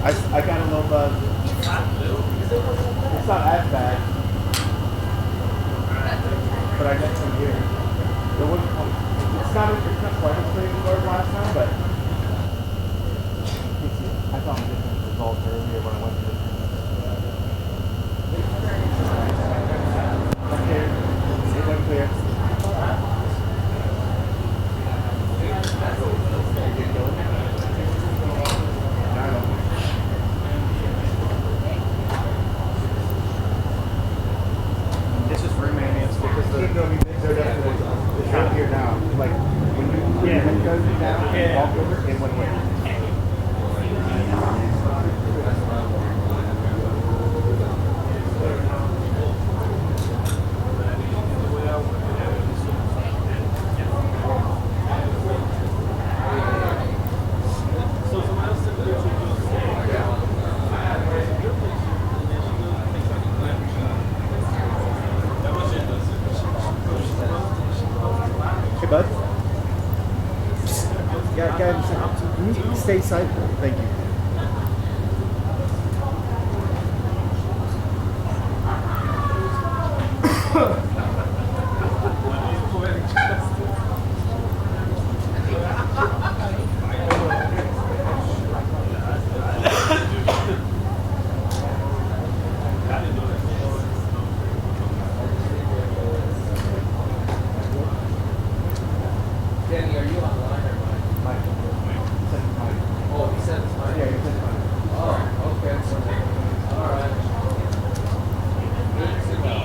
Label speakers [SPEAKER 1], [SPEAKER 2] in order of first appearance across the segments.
[SPEAKER 1] I got a little buzz. It's not as bad. But I got some here. It's not quite as clean as last time, but I found different results earlier when I went to the okay. It went clear.
[SPEAKER 2] This is room maintenance because
[SPEAKER 1] They're definitely it's not here now. Like when you put your head goes down, walk over, it went away. Hey, bud. Guys, stay side. Thank you.
[SPEAKER 3] Danny, are you online or mine? Oh, he said it's mine.
[SPEAKER 1] Yeah, you said fine.
[SPEAKER 3] Oh, okay. All right. Good to know.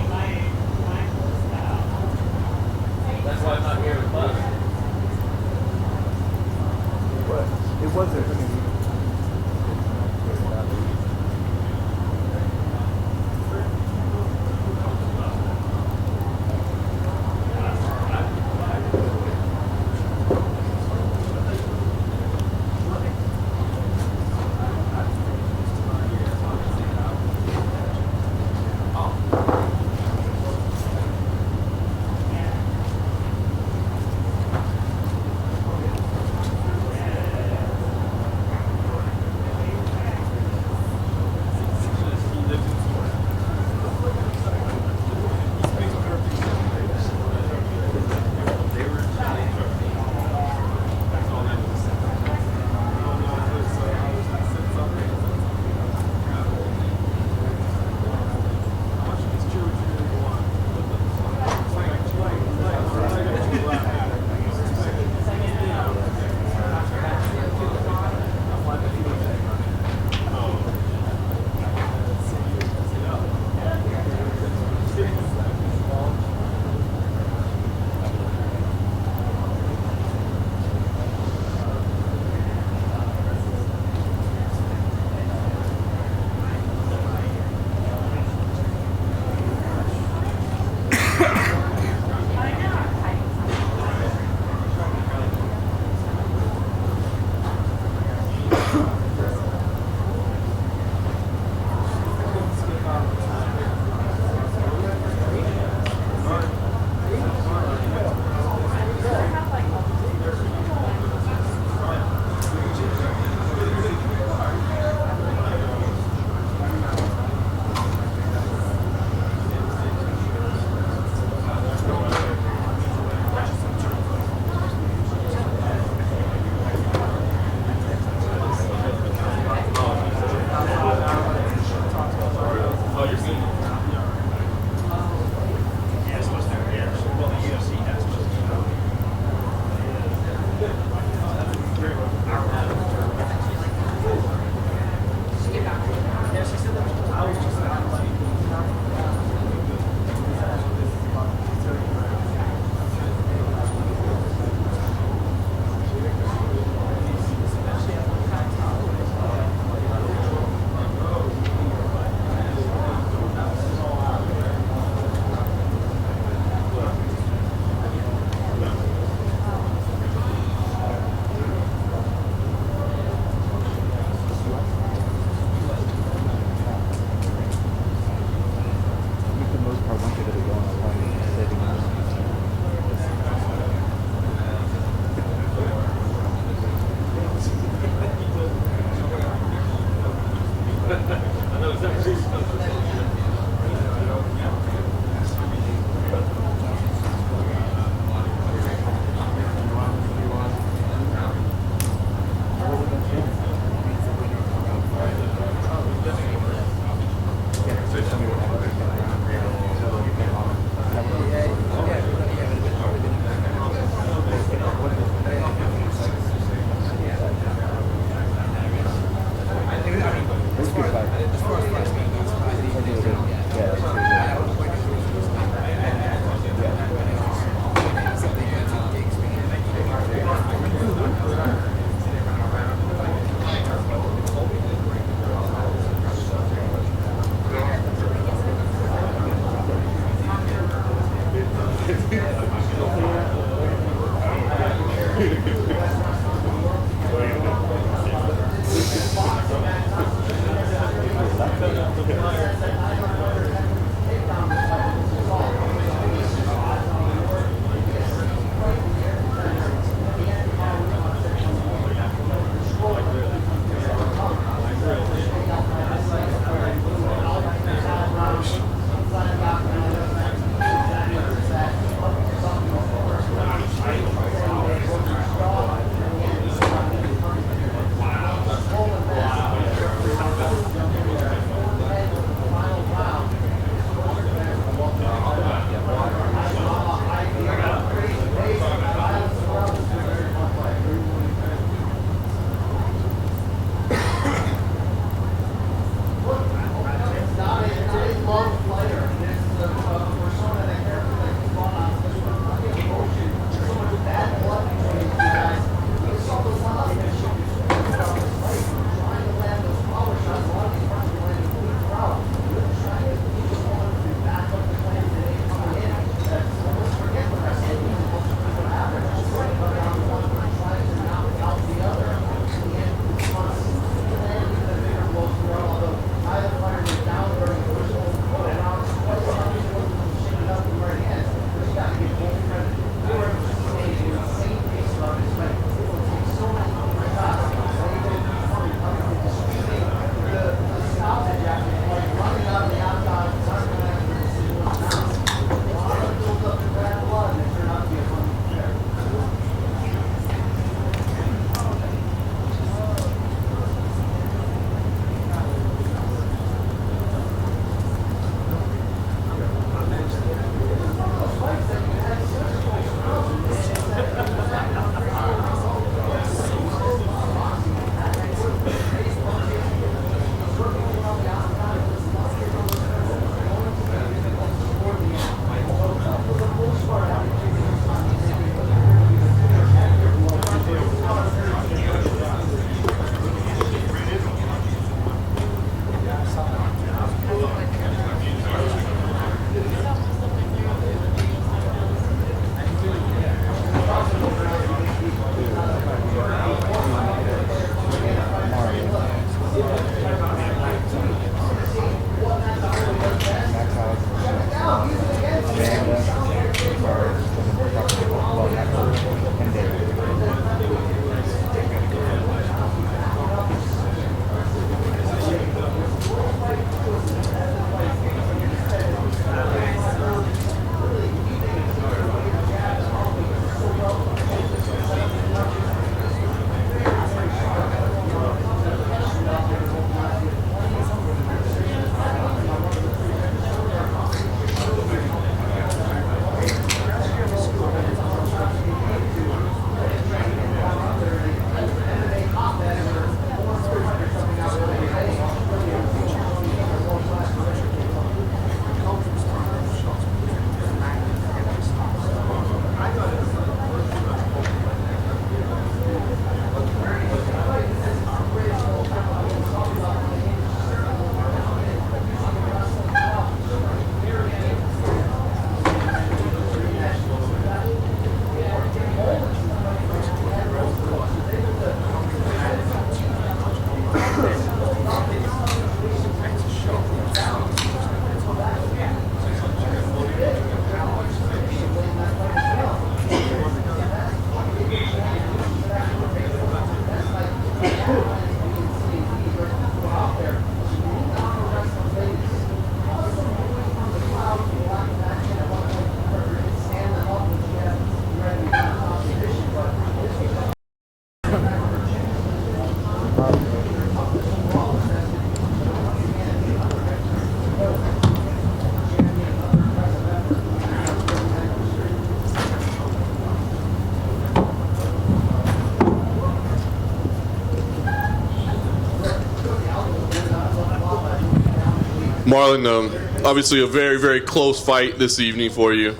[SPEAKER 4] Marlon, obviously a very, very close fight this evening for you.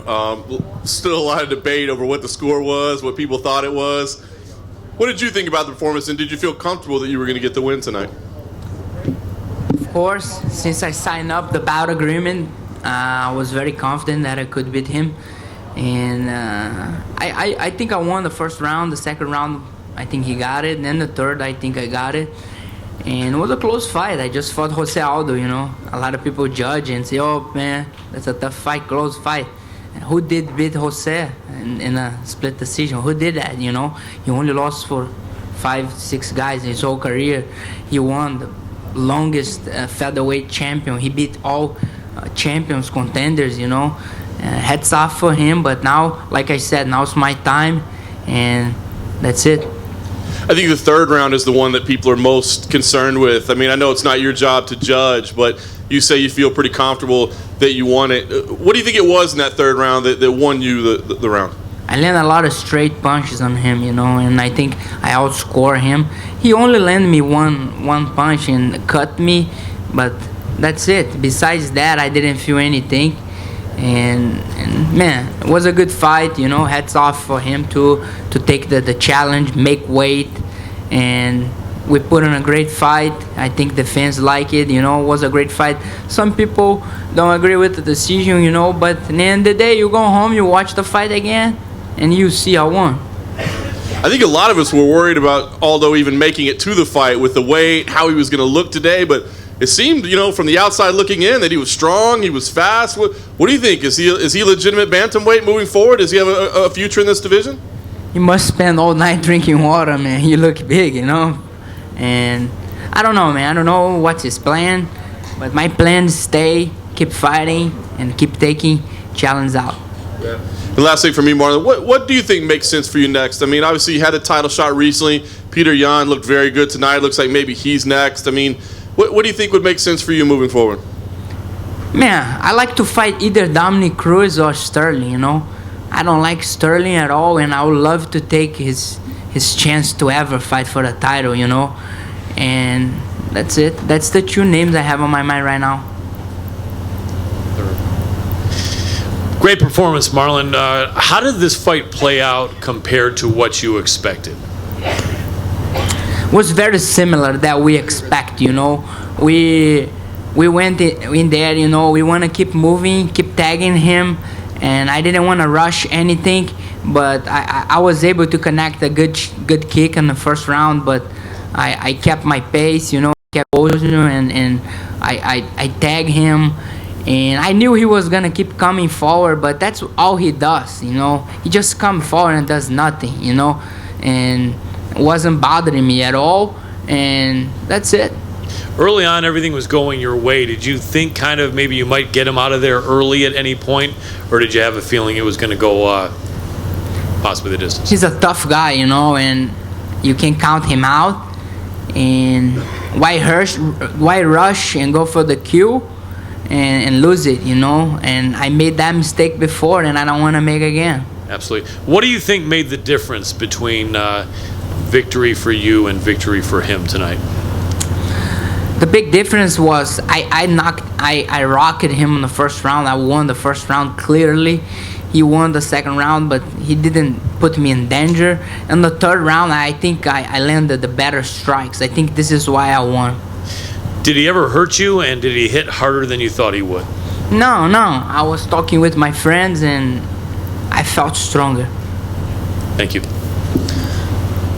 [SPEAKER 4] Still a lot of debate over what the score was, what people thought it was. What did you think about the performance, and did you feel comfortable that you were going to get the win tonight?
[SPEAKER 5] Of course, since I signed up the bout agreement, I was very confident that I could beat him. And I think I won the first round. The second round, I think he got it. And then the third, I think I got it. And it was a close fight. I just fought Jose Aldo, you know. A lot of people judge and say, oh, man, that's a tough fight, close fight. And who did beat Jose in a split decision? Who did that, you know? He only lost for 5-6 guys in his whole career. He won the longest featherweight champion. He beat all champions, contenders, you know. Hats off for him. But now, like I said, now it's my time. And that's it.
[SPEAKER 4] I think the third round is the one that people are most concerned with. I mean, I know it's not your job to judge, but you say you feel pretty comfortable that you won it. What do you think it was in that third round that won you the round?
[SPEAKER 5] I landed a lot of straight punches on him, you know, and I think I outscored him. He only landed me one punch and cut me, but that's it. Besides that, I didn't feel anything. And man, it was a good fight, you know. Hats off for him to take the challenge, make weight, and we put on a great fight. I think the fans like it, you know. It was a great fight. Some people don't agree with the decision, you know, but at the end of the day, you go home, you watch the fight again, and you see I won.
[SPEAKER 4] I think a lot of us were worried about Aldo even making it to the fight with the weight, how he was going to look today, but it seemed, you know, from the outside looking in that he was strong, he was fast. What do you think? Is he a legitimate bantamweight moving forward? Does he have a future in this division?
[SPEAKER 5] You must spend all night drinking water, man. You look big, you know. And I don't know, man. I don't know what's his plan, but my plan is stay, keep fighting, and keep taking challenges out.
[SPEAKER 4] Yeah. And last thing for me, Marlon, what do you think makes sense for you next? I mean, obviously you had a title shot recently. Peter Yan looked very good tonight. Looks like maybe he's next. I mean, what do you think would make sense for you moving forward?
[SPEAKER 5] Man, I like to fight either Dominic Cruz or Sterling, you know. I don't like Sterling at all, and I would love to take his chance to ever fight for the title, you know. And that's it. That's the two names I have on my mind right now.
[SPEAKER 6] Great performance, Marlon. How did this fight play out compared to what you expected?
[SPEAKER 5] Was very similar that we expect, you know. We went in there, you know. We want to keep moving, keep tagging him, and I didn't want to rush anything, but I was able to connect a good kick in the first round, but I kept my pace, you know, kept pushing, and I tagged him, and I knew he was gonna keep coming forward, but that's all he does, you know. He just comes forward and does nothing, you know, and it wasn't bothering me at all, and that's it.
[SPEAKER 6] Early on, everything was going your way. Did you think kind of maybe you might get him out of there early at any point, or did you have a feeling it was going to go possibly the distance?
[SPEAKER 5] He's a tough guy, you know, and you can count him out. And why rush and go for the kill and lose it, you know? And I made that mistake before, and I don't want to make again.
[SPEAKER 6] Absolutely. What do you think made the difference between victory for you and victory for him tonight?
[SPEAKER 5] The big difference was I rocketed him in the first round. I won the first round clearly. He won the second round, but he didn't put me in danger. In the third round, I think I landed the better strikes. I think this is why I won.
[SPEAKER 6] Did he ever hurt you, and did he hit harder than you thought he would?
[SPEAKER 5] No. I was talking with my friends, and I felt stronger.
[SPEAKER 6] Thank you.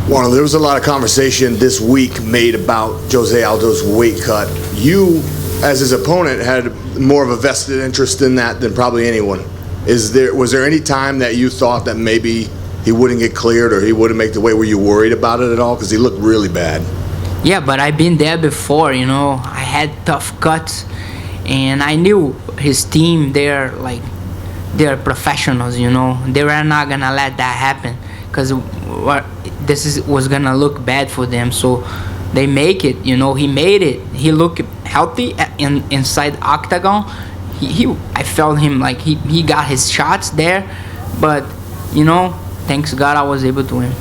[SPEAKER 1] Marlon, there was a lot of conversation this week made about Jose Aldo's weight cut. You, as his opponent, had more of a vested interest in that than probably anyone. Was there any time that you thought that maybe he wouldn't get cleared or he wouldn't make the weight? Were you worried about it at all? Because he looked really bad.
[SPEAKER 5] Yeah, but I've been there before, you know. I had tough cuts, and I knew his team, they're professionals, you know. They were not going to let that happen because was going to look bad for them. So they make it, you know. He made it. He looked healthy inside octagon. I felt him like he got his shots there, but, you know, thanks God I was able to win.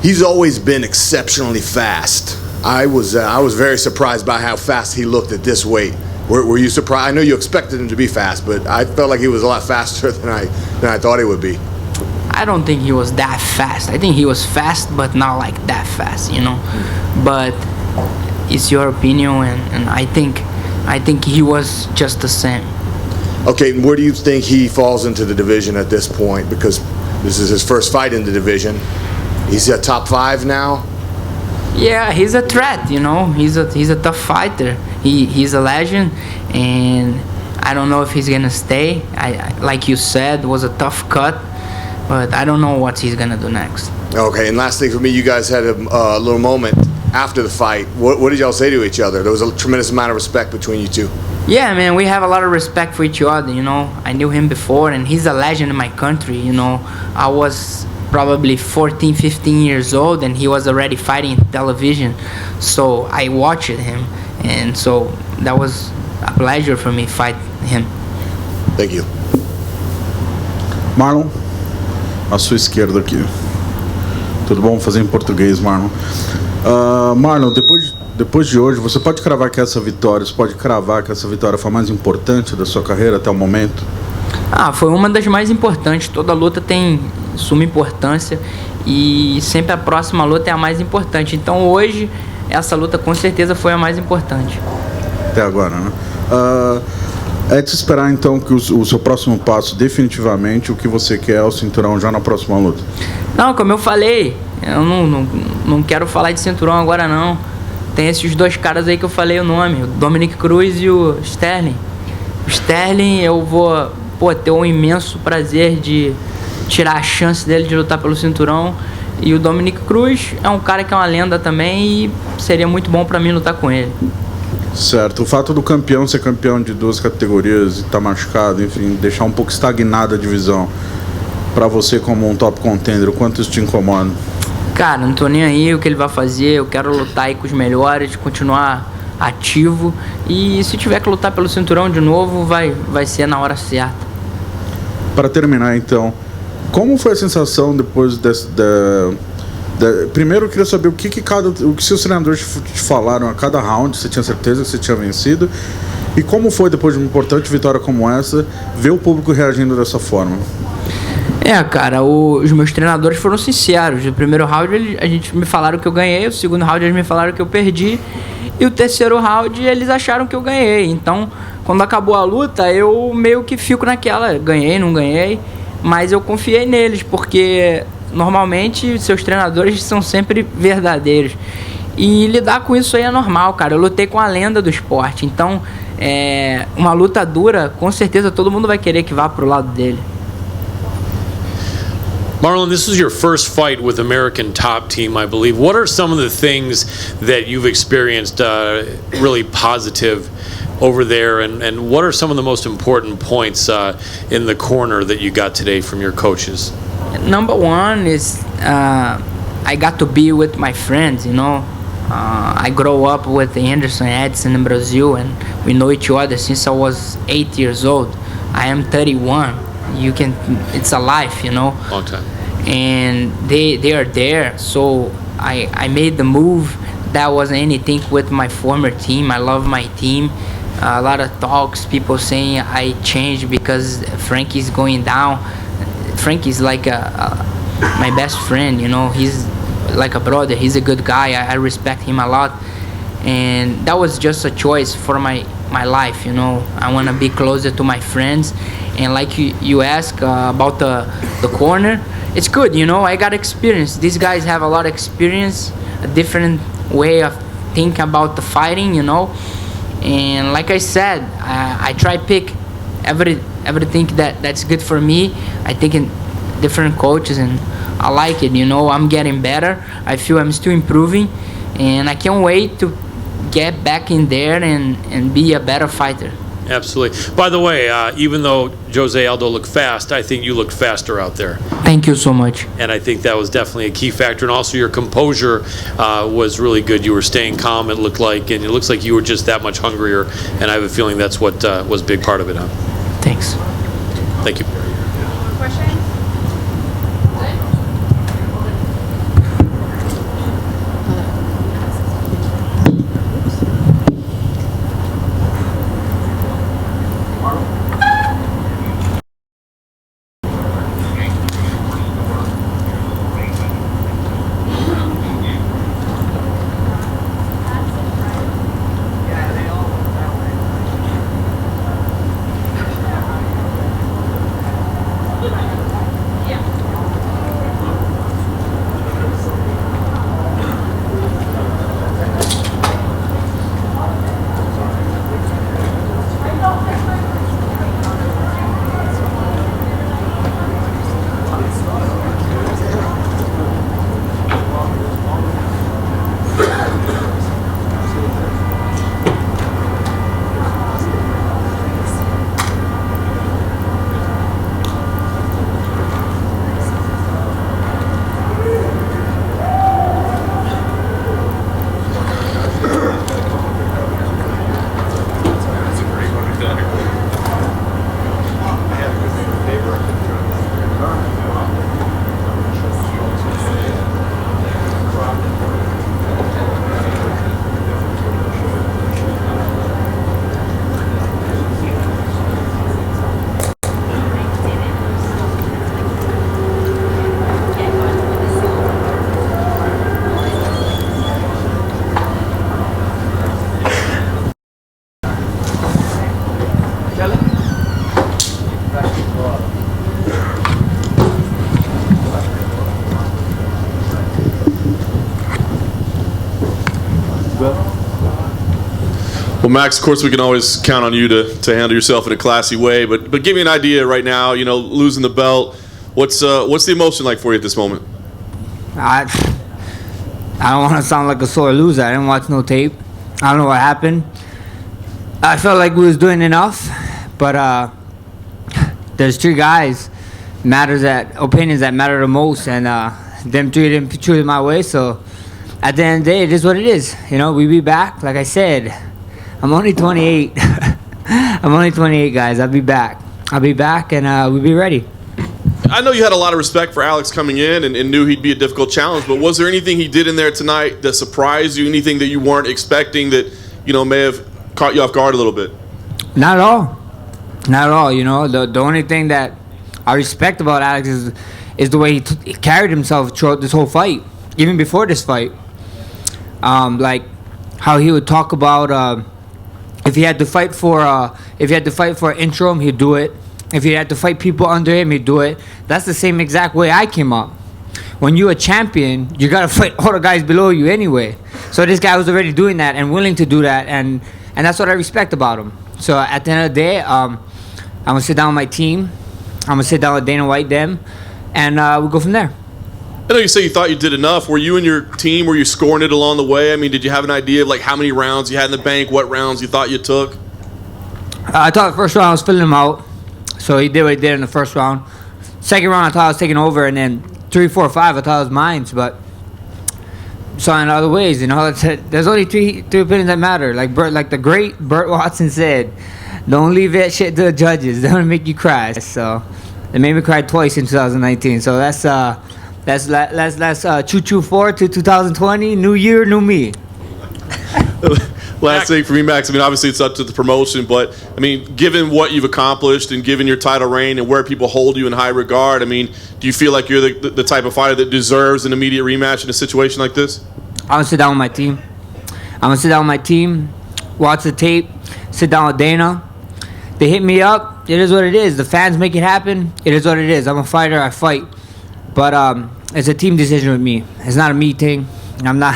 [SPEAKER 1] He's always been exceptionally fast. I was very surprised by how fast he looked at this weight. Were you surprised? I know you expected him to be fast, but I felt like he was a lot faster than I thought he would be.
[SPEAKER 5] I don't think he was that fast. I think he was fast, but not like that fast, you know. But it's your opinion, and I think he was just the same.
[SPEAKER 1] Okay, where do you think he falls into the division at this point? Because this is his first fight in the division. He's a top 5 now.
[SPEAKER 5] Yeah, he's a threat, you know. He's a tough fighter. He's a legend, and I don't know if he's gonna stay. I like you said, was a tough cut, but I don't know what he's gonna do next.
[SPEAKER 1] Okay, and last thing for me, you guys had a little moment after the fight. What did y'all say to each other? There was a tremendous amount of respect between you two.
[SPEAKER 5] Yeah, man, we have a lot of respect for each other, you know. I knew him before, and he's a legend in my country, you know. I was probably 14, 15 years old, and he was already fighting in television. So I watched him, and so that was a pleasure for me fight him.
[SPEAKER 1] Thank you.
[SPEAKER 7] Marlon, à sua esquerda aqui. Tudo bom? Vou fazer em português, Marlon. Marlon, depois de hoje, você pode cravar que essa vitória, você pode cravar que essa vitória foi a mais importante da sua carreira até o momento?
[SPEAKER 5] Foi uma das mais importantes. Toda luta tem suma importância e sempre a próxima luta é a mais importante. Então hoje, essa luta com certeza foi a mais importante.
[SPEAKER 7] Até agora, né? É de se esperar então que o seu próximo passo, definitivamente, o que você quer é o cinturão já na próxima luta?
[SPEAKER 5] Não, como eu falei, eu não quero falar de cinturão agora não. Tem esses dois caras aí que eu falei o nome, o Dominic Cruz e o Sterling. O Sterling eu vou ter um imenso prazer de tirar a chance dele de lutar pelo cinturão. E o Dominic Cruz é um cara que é uma lenda também e seria muito bom pra mim lutar com ele.
[SPEAKER 7] Certo. O fato do campeão ser campeão de 2 categorias e estar machucado, enfim, deixar um pouco estagnada a divisão, pra você como um top contender, o quanto isso te incomoda?
[SPEAKER 5] Cara, não tô nem aí o que ele vai fazer, eu quero lutar aí com os melhores, continuar ativo e se tiver que lutar pelo cinturão de novo, vai ser na hora certa.
[SPEAKER 7] Para terminar então, como foi a sensação depois primeiro eu queria saber o que seus treinadores te falaram a cada round, você tinha certeza que você tinha vencido? E como foi depois de uma importante vitória como essa, ver o público reagindo dessa forma?
[SPEAKER 5] Cara, os meus treinadores foram sinceros. No primeiro round eles me falaram que eu ganhei, o segundo round eles me falaram que eu perdi e o terceiro round eles acharam que eu ganhei. Então, quando acabou a luta, eu meio que fico naquela, ganhei, não ganhei, mas eu confiei neles, porque normalmente seus treinadores são sempre verdadeiros. E lidar com isso aí é normal, cara. Eu lutei com a lenda do esporte, então uma luta dura, com certeza todo mundo vai querer que vá pro lado dele.
[SPEAKER 6] Marlon, this is your first fight with American Top Team, I believe. What are some of the things that you've experienced really positive over there, and what are some of the most important points in the corner that you got today from your coaches?
[SPEAKER 5] Number one is I got to be with my friends, you know. I grew up with Anderson Edson in Brazil, and we know each other since I was 8 years old. I am 31. It's a life, you know.
[SPEAKER 6] Long time.
[SPEAKER 5] And they are there, so I made the move. That wasn't anything with my former team. I love my team. A lot of talks, people saying I changed because Frankie's going down. Frankie's like my best friend, you know. He's like a brother. He's a good guy. I respect him a lot, and that was just a choice for my life, you know. I want to be closer to my friends, and like you ask about the corner, it's good, you know. I got experience. These guys have a lot of experience, a different way of thinking about the fighting, you know. And like I said, I try pick everything that's good for me. I think in different coaches, and I like it, you know. I'm getting better. I feel I'm still improving, and I can't wait to get back in there and be a better fighter.
[SPEAKER 6] Absolutely. By the way, even though Jose Aldo looked fast, I think you looked faster out there.
[SPEAKER 5] Thank you so much.
[SPEAKER 6] And I think that was definitely a key factor. And also your composure was really good. You were staying calm, it looked like, and it looks like you were just that much hungrier. And I have a feeling that's what was a big part of it, huh?
[SPEAKER 5] Thanks.
[SPEAKER 6] Thank you.
[SPEAKER 8] Questions? bit.
[SPEAKER 4] Well, Max, of course, we can always count on you to handle yourself in a classy way. But give me an idea right now. You know, losing the belt. What's the emotion like for you at this moment?
[SPEAKER 3] I don't want to sound like a sore loser. I didn't watch no tape. I don't know what happened. I felt like we was doing enough, but there's three guys opinions that matter the most, and them three didn't treat it my way. So at the end of the day, it is what it is. You know, we be back. Like I said, I'm only 28. I'm only 28, guys. I'll be back, and we'll be ready.
[SPEAKER 4] I know you had a lot of respect for Alex coming in and knew he'd be a difficult challenge, but was there anything he did in there tonight that surprised you? Anything that you weren't expecting that, you know, may have caught you off guard a little bit?
[SPEAKER 3] Not at all. Not at all. You know, the only thing that I respect about Alex is the way he carried himself throughout this whole fight, even before this fight. Like how he would talk about if he had to fight for an interim, he'd do it. If he had to fight people under him, he'd do it. That's the same exact way I came up. When you're a champion, you gotta fight all the guys below you anyway. So this guy was already doing that and willing to do that, and that's what I respect about him. So at the end of the day, I'm gonna sit down with my team. I'm gonna sit down with Dana White, them, and we'll go from there.
[SPEAKER 4] I know you say you thought you did enough. Were you and your team, were you scoring it along the way? I mean, did you have an idea of like how many rounds you had in the bank, what rounds you thought you took?
[SPEAKER 3] I thought the first round I was filling him out. So he did what he did in the first round. Second round, I thought I was taking over, and then 3, 4, 5, I thought it was mine. But so in other ways, you know, there's only three opinions that matter. Like the great Burt Watson said, "Don't leave that shit to the judges. They're gonna make you cry." So they made me cry twice in 2019. So that's choo choo forward to 2020. New year, new me.
[SPEAKER 4] Last thing for me, Max, I mean, obviously it's up to the promotion, but, I mean, given what you've accomplished and given your title reign and where people hold you in high regard, I mean, do you feel like you're the type of fighter that deserves an immediate rematch in a situation like this?
[SPEAKER 3] I'm going to sit down with my team. Watch the tape, sit down with Dana. They hit me up. It is what it is. The fans make it happen. It is what it is. I'm a fighter. I fight. But it's a team decision with me. It's not a me thing. I'm not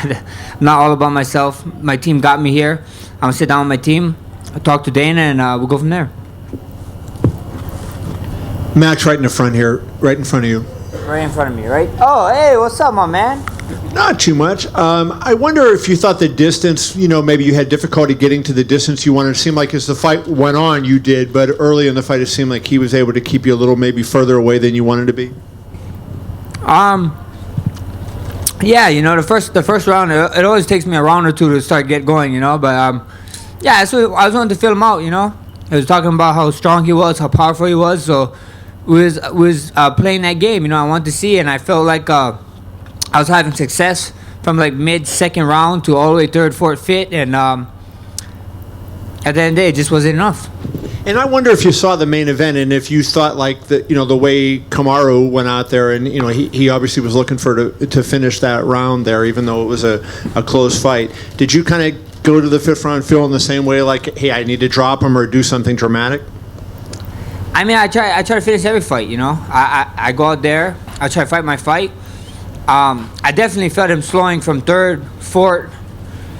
[SPEAKER 3] all about myself. My team got me here. I'm going to sit down with my team, I'll talk to Dana, and we'll go from there.
[SPEAKER 2] Max, right in the front here, right in front of you.
[SPEAKER 3] Right in front of me, right? Oh, hey, what's up, my man?
[SPEAKER 2] Not too much. I wonder if you thought the distance, you know, maybe you had difficulty getting to the distance you wanted. It seemed like as the fight went on, you did, but early in the fight, it seemed like he was able to keep you a little maybe further away than you wanted to be.
[SPEAKER 3] Yeah, you know, the first round, it always takes me a round or two to start get going, you know. But yeah, so I was wanting to fill him out, you know. He was talking about how strong he was, how powerful he was. So we was playing that game, you know. I wanted to see, and I felt like I was having success from like mid-second round to all the way third, fourth, fifth, and at the end of the day, it just wasn't enough.
[SPEAKER 2] And I wonder if you saw the main event and if you thought like the way Kamaru went out there and you know he obviously was looking to finish that round there even though it was a close fight. Did you kind of go to the fifth round feeling the same way like hey I need to drop him or do something dramatic?
[SPEAKER 3] I mean I try to finish every fight, you know. I go out there, I try to fight my fight. I definitely felt him slowing from third, fourth,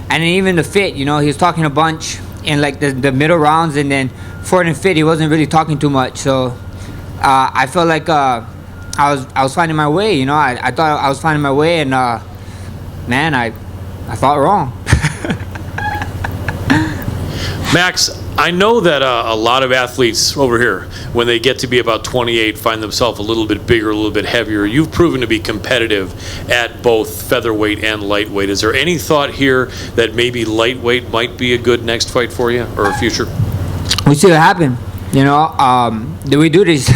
[SPEAKER 3] and then even the fifth. You know, he was talking a bunch in like the middle rounds, and then fourth and fifth, he wasn't really talking too much. So I felt like I was finding my way. You know, I thought I was finding my way, and man, I thought wrong.
[SPEAKER 6] Max, I know that a lot of athletes over here, when they get to be about 28, find themselves a little bit bigger, a little bit heavier. You've proven to be competitive at both featherweight and lightweight. Is there any thought here that maybe lightweight might be a good next fight for you or a future?
[SPEAKER 3] We see what happened. You know, we do these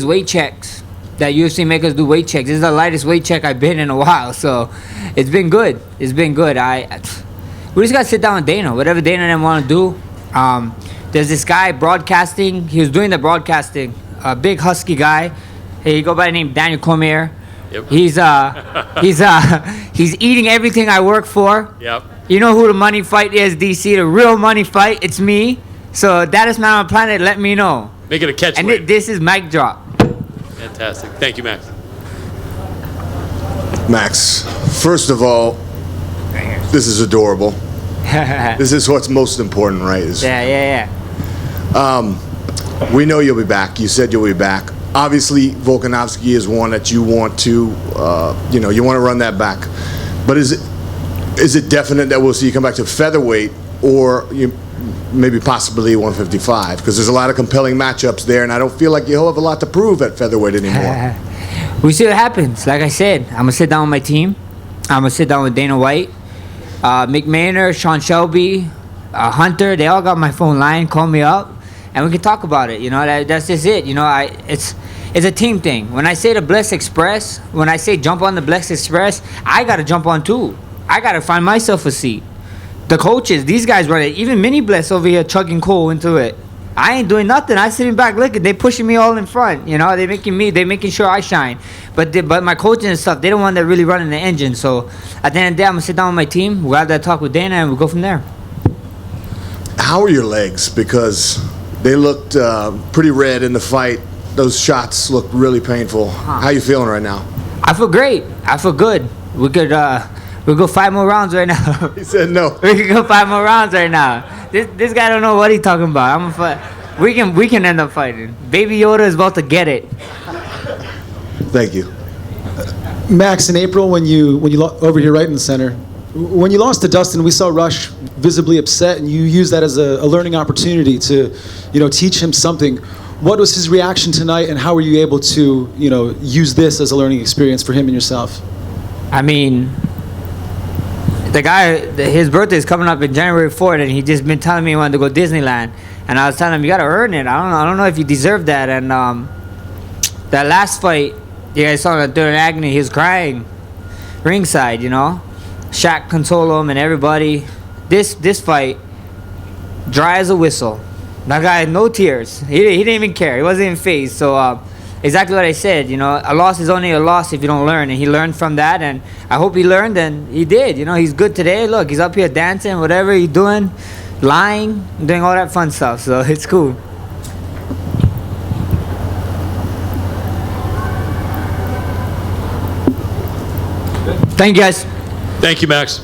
[SPEAKER 3] weight checks that UFC make us do weight checks. This is the lightest weight check I've been in a while, so it's been good. It's been good. We just gotta sit down with Dana. Whatever Dana and them want to do. There's this guy broadcasting. He was doing the broadcasting. A big husky guy. He go by the name Daniel Cormier.
[SPEAKER 6] Yep.
[SPEAKER 3] He's eating everything I work for.
[SPEAKER 6] Yep.
[SPEAKER 3] You know who the money fight is, DC. The real money fight. It's me. So that is man on the planet. Let me know.
[SPEAKER 6] Make it a catch.
[SPEAKER 3] And this is mic drop.
[SPEAKER 6] Fantastic. Thank you, Max.
[SPEAKER 1] Max, first of all, This is adorable. This is what's most important, right?
[SPEAKER 3] Yeah.
[SPEAKER 1] We know you'll be back. You said you'll be back. Obviously, Volkanovski is one that you want to, you want to run that back. But is it definite that we'll see you come back to featherweight, or maybe possibly 155? Because there's a lot of compelling matchups there, and I don't feel like you'll have a lot to prove at featherweight anymore.
[SPEAKER 3] We see what happens. Like I said, I'm gonna sit down with my team. I'm gonna sit down with Dana White, Mick Maynard, Sean Shelby, Hunter. They all got my phone line. Call me up, and we can talk about it. That's just it. It's a team thing. When I say the Bless Express, when I say jump on the Bless Express, I gotta jump on too. I gotta find myself a seat. The coaches, these guys run it. Even Mini Bless over here chugging coal into it. I ain't doing nothing. I sitting back looking. They pushing me all in front. They making sure I shine. But my coaching and stuff, they the one that really running the engine. So at the end of the day, I'm gonna sit down with my team. We'll have that talk with Dana, and we'll go from there.
[SPEAKER 1] How are your legs? Because they looked pretty red in the fight. Those shots looked really painful. How you feeling right now?
[SPEAKER 3] I feel great. I feel good. We could we'll go 5 more rounds right now.
[SPEAKER 1] He said no.
[SPEAKER 3] We can go 5 more rounds right now. This guy don't know what he's talking about. I'm gonna fight. We can end up fighting. Baby Yoda is about to get it.
[SPEAKER 1] Thank you.
[SPEAKER 8] Max, in April when you over here right in the center, when you lost to Dustin, we saw Rush visibly upset, and you used that as a learning opportunity to, teach him something. What was his reaction tonight, and how were you able to, use this as a learning experience for him and yourself?
[SPEAKER 3] I mean, the guy, his birthday is coming up in January 4th, and he just been telling me he wanted to go Disneyland. And I was telling him, you got to earn it. I don't know if you deserve that. And that last fight, you guys saw that during agony, he was crying ringside, Shaq consoled him and everybody. This fight, dry as a whistle. That guy had no tears. He didn't even care. He wasn't even phased. So exactly what I said. A loss is only a loss if you don't learn. And he learned from that. And I hope he learned, and he did. He's good today. Look, he's up here dancing, whatever he's doing, lying, doing all that fun stuff. So it's cool. Thank you, guys.
[SPEAKER 6] Thank you, Max.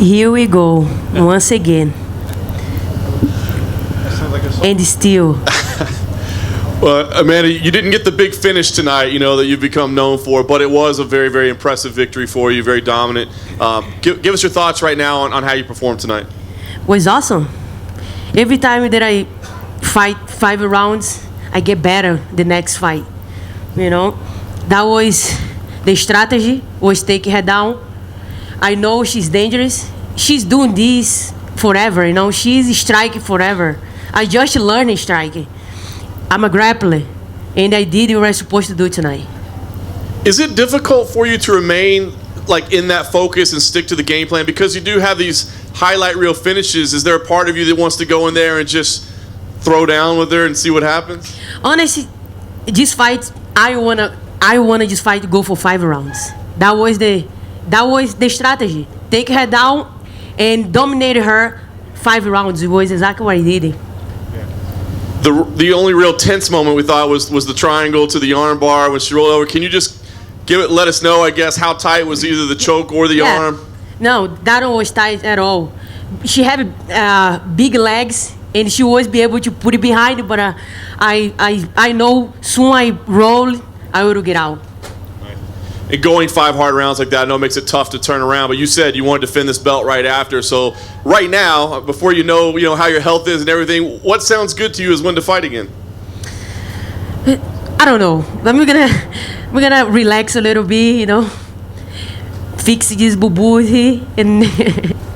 [SPEAKER 9] Here we go once again. And still.
[SPEAKER 4] Well, Amanda, you didn't get the big finish tonight, you know, that you've become known for, but it was a very, very impressive victory for you, very dominant. Give us your thoughts right now on how you performed tonight.
[SPEAKER 9] Was awesome. Every time that I fight 5 rounds, I get better the next fight. You know, that was the strategy, was take her down. I know she's dangerous. She's doing this forever, you know. She's striking forever. I just learned striking. I'm a grappler, and I did what I was supposed to do tonight.
[SPEAKER 4] Is it difficult for you to remain like in that focus and stick to the game plan because you do have these highlight reel finishes? Is there a part of you that wants to go in there and just throw down with her and see what happens?
[SPEAKER 9] Honestly, this fight, I wanna just fight to go for 5 rounds. That was the strategy. Take her down and dominate her 5 rounds. It was exactly what I did.
[SPEAKER 4] The only real tense moment we thought was the triangle to the arm bar when she rolled over. Can you just let us know, I guess, how tight was either the choke or the arm?
[SPEAKER 9] No, that one was tight at all. She had big legs, and she was be able to put it behind, but I know soon I roll, I will get out.
[SPEAKER 4] And going 5 hard rounds like that, I know it makes it tough to turn around, but you said you wanted to defend this belt right after. So right now, before you know how your health is and everything, what sounds good to you is when to fight again?
[SPEAKER 9] I don't know. We're gonna relax a little bit, you know, fix these boo-boos here, and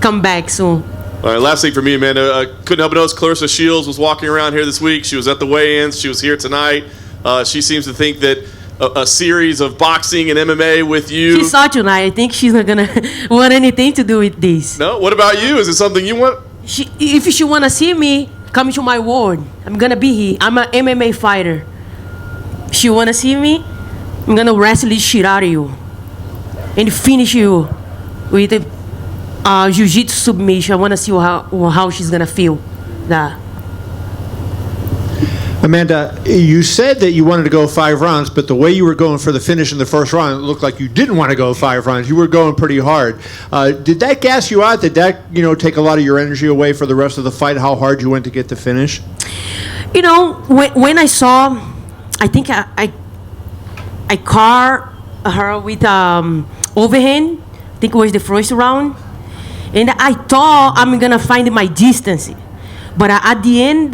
[SPEAKER 9] come back soon.
[SPEAKER 4] All right, last thing for me, Amanda. Couldn't help but notice Clarissa Shields was walking around here this week. She was at the weigh-ins. She was here tonight. She seems to think that a series of boxing and MMA with you.
[SPEAKER 9] She saw tonight. I think she's not gonna want anything to do with this.
[SPEAKER 4] No? What about you? Is it something you want?
[SPEAKER 9] If she wanna see me, come to my ward. I'm gonna be here. I'm an MMA fighter. She wanna see me, I'm gonna wrestle the shit out of you and finish you with a jiu-jitsu submission. I wanna see how she's gonna feel that.
[SPEAKER 2] Amanda, you said that you wanted to go 5 rounds, but the way you were going for the finish in the first round, it looked like you didn't want to go 5 rounds. You were going pretty hard. Did that gas you out? Did that, take a lot of your energy away for the rest of the fight? How hard you went to get the finish?
[SPEAKER 9] You know, when I saw, I think I caught her with overhand. I think it was the first round, and I thought I'm gonna find my distance, but at the end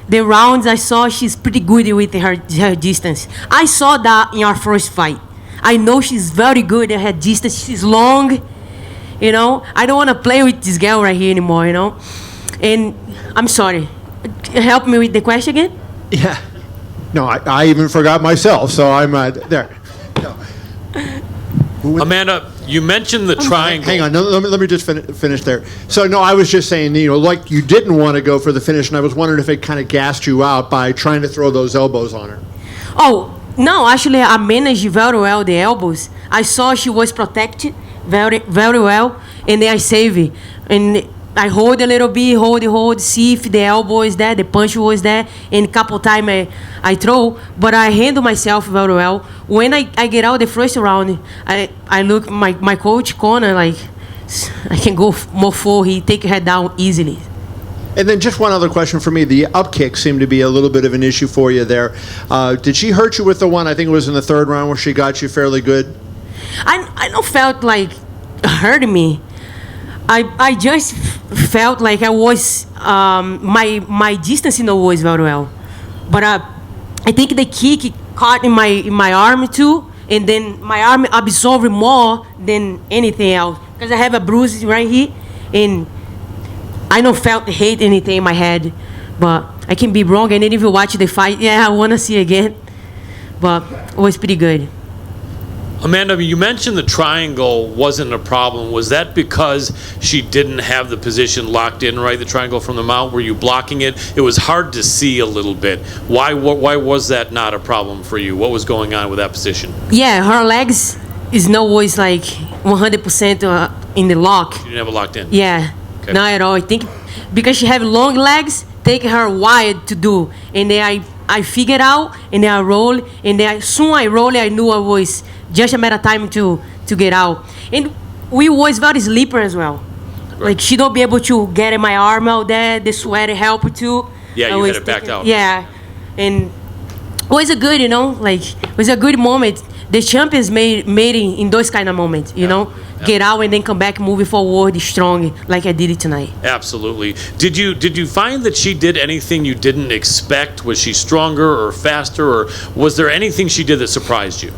[SPEAKER 9] the rounds, I saw she's pretty good with her distance. I saw that in our first fight. I know she's very good at her distance. She's long, I don't want to play with this girl right here anymore, And I'm sorry. Help me with the question again?
[SPEAKER 2] Yeah. No, I even forgot myself, so I'm there. No.
[SPEAKER 6] Amanda, you mentioned the triangle.
[SPEAKER 2] Hang on, no, let me just finish there. So, no, I was just saying, like you didn't want to go for the finish, and I was wondering if it kind of gassed you out by trying to throw those elbows on her.
[SPEAKER 9] Oh, no, actually, I managed very well the elbows. I saw she was protected very, very well, and then I saved it. And I hold a little bit, hold, see if the elbow is there, the punch was there, and a couple times I throw, but I handle myself very well. When I get out the first round, I look my coach corner like I can go more full. He take her down easily.
[SPEAKER 2] And then just one other question for me. The up kick seemed to be a little bit of an issue for you there. Did she hurt you with the one, I think it was in the third round, where she got you fairly good?
[SPEAKER 9] I don't felt like hurting me. I just felt like I was my distance was very well, but I think the kick caught in my arm too, and then my arm absorbed more than anything else because I have a bruise right here, and I don't felt hate anything in my head, but I can be wrong. And then if you watch the fight, I want to see again, but it was pretty good.
[SPEAKER 6] Amanda, you mentioned the triangle wasn't a problem. Was that because she didn't have the position locked in right, the triangle from the mount? Were you blocking it? It was hard to see a little bit. Why was that not a problem for you? What was going on with that position?
[SPEAKER 9] Yeah, her legs is not always like 100% in the lock.
[SPEAKER 6] You didn't have it locked in?
[SPEAKER 9] Yeah, okay. Not at all. I think because she have long legs, take her wide to do. And then I figured out, and then I roll, and then soon I roll, I knew I was just a matter of time to get out. And we was very sleeper as well. Like she don't be able to get in my arm out there. The sweat help too.
[SPEAKER 6] Yeah,
[SPEAKER 9] I
[SPEAKER 6] you
[SPEAKER 9] was
[SPEAKER 6] had it backed
[SPEAKER 9] thinking-
[SPEAKER 6] out.
[SPEAKER 9] Yeah, and it was a good, it was a good moment. The champions made it in those kind of moments,
[SPEAKER 6] Yeah.
[SPEAKER 9] get out and then come back, moving forward, strong, like I did it tonight.
[SPEAKER 6] Absolutely. Did you find that she did anything you didn't expect? Was she stronger or faster, or was there anything she did that surprised you?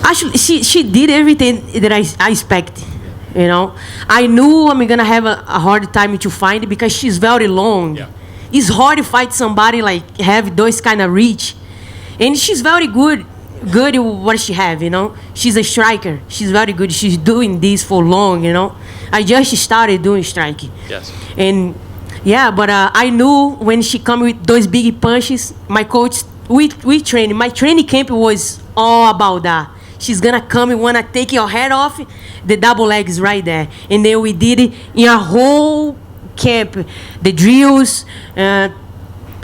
[SPEAKER 9] Actually, she did everything that I expect. I knew I'm gonna have a hard time to find it because she's very long.
[SPEAKER 6] Yeah.
[SPEAKER 9] It's hard to fight somebody like have those kind of reach, and she's very good at what she have. She's a striker. She's very good. She's doing this for long. I just started doing striking.
[SPEAKER 6] Yes.
[SPEAKER 9] And yeah, but I knew when she come with those big punches, my coach, we training. My training camp was all about that. She's gonna come and wanna take your head off. The double legs right there, and then we did it in our whole camp. The drills,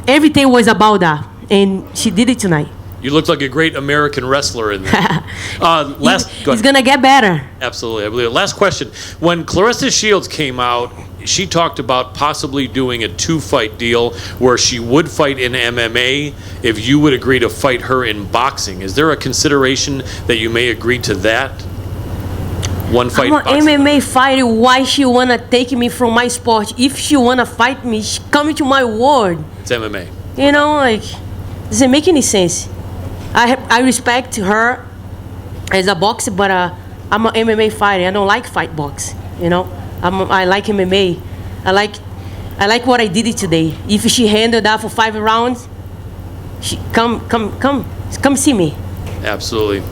[SPEAKER 9] everything was about that, and she did it tonight.
[SPEAKER 6] You looked like a great American wrestler in there. Go
[SPEAKER 9] It's
[SPEAKER 6] ahead.
[SPEAKER 9] gonna get better.
[SPEAKER 6] Absolutely, I believe it. Last question. When Clarissa Shields came out, she talked about possibly doing a 2-fight deal where she would fight in MMA if you would agree to fight her in boxing. Is there a consideration that you may agree to that? One fight
[SPEAKER 9] I'm an
[SPEAKER 6] boxing?
[SPEAKER 9] MMA fighter. Why she wanna take me from my sport? If she wanna fight me, she come to my world.
[SPEAKER 6] It's MMA.
[SPEAKER 9] Doesn't make any sense. I respect her as a boxer, but I'm an MMA fighter. I don't like fight box. I like MMA. I like what I did it today. If she handled that for 5 rounds, come see me.
[SPEAKER 6] Absolutely.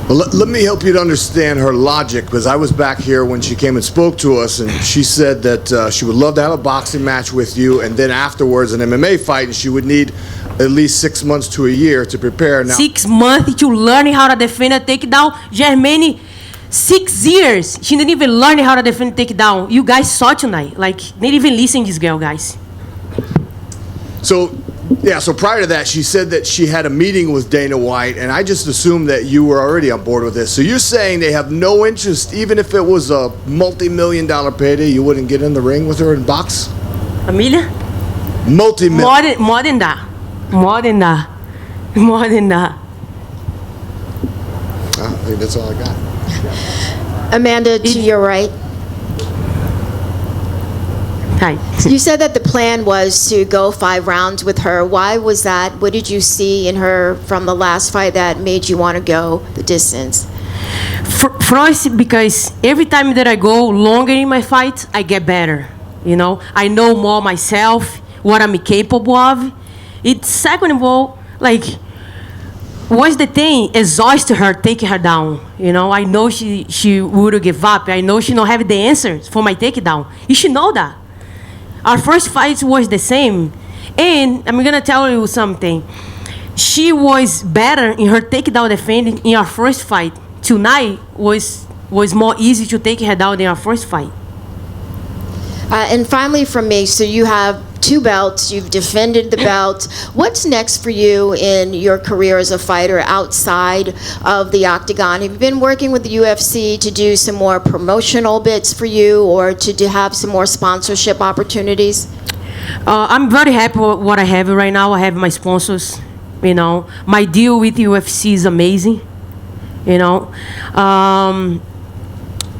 [SPEAKER 1] Well, let me help you to understand her logic, because I was back here when she came and spoke to us, and she said that she would love to have a boxing match with you, and then afterwards an MMA fight, and she would need at least 6 months to a year to prepare. Now,
[SPEAKER 9] 6 months to learn how to defend a takedown. Germaine, 6 years. She didn't even learn how to defend a takedown. You guys saw tonight. Didn't even listen to this girl, guys.
[SPEAKER 1] So prior to that, she said that she had a meeting with Dana White, and I just assumed that you were already on board with this. So you're saying they have no interest, even if it was a multi-million-dollar payday, you wouldn't get in the ring with her and box?
[SPEAKER 9] Amelia?
[SPEAKER 1] Multi-million.
[SPEAKER 9] More than that. More than that. More than that.
[SPEAKER 1] I think that's all I got.
[SPEAKER 10] Amanda, to your right.
[SPEAKER 9] Hi.
[SPEAKER 10] You said that the plan was to go 5 rounds with her. Why was that? What did you see in her from the last fight that made you want to go the distance?
[SPEAKER 9] First, because every time that I go longer in my fights, I get better. I know more myself, what I'm capable of. It's second of all, what's the thing? Exhaust her, taking her down. I know she would give up. I know she don't have the answers for my takedown. You should know that. Our first fight was the same. And I'm going to tell you something. She was better in her takedown defending in our first fight. Tonight was more easy to take her down than our first fight.
[SPEAKER 10] And finally from me, so you have 2 belts, you've defended the belt. What's next for you in your career as a fighter outside of the octagon? Have you been working with the UFC to do some more promotional bits for you, or to have some more sponsorship opportunities?
[SPEAKER 9] I'm very happy with what I have right now. I have my sponsors. My deal with UFC is amazing.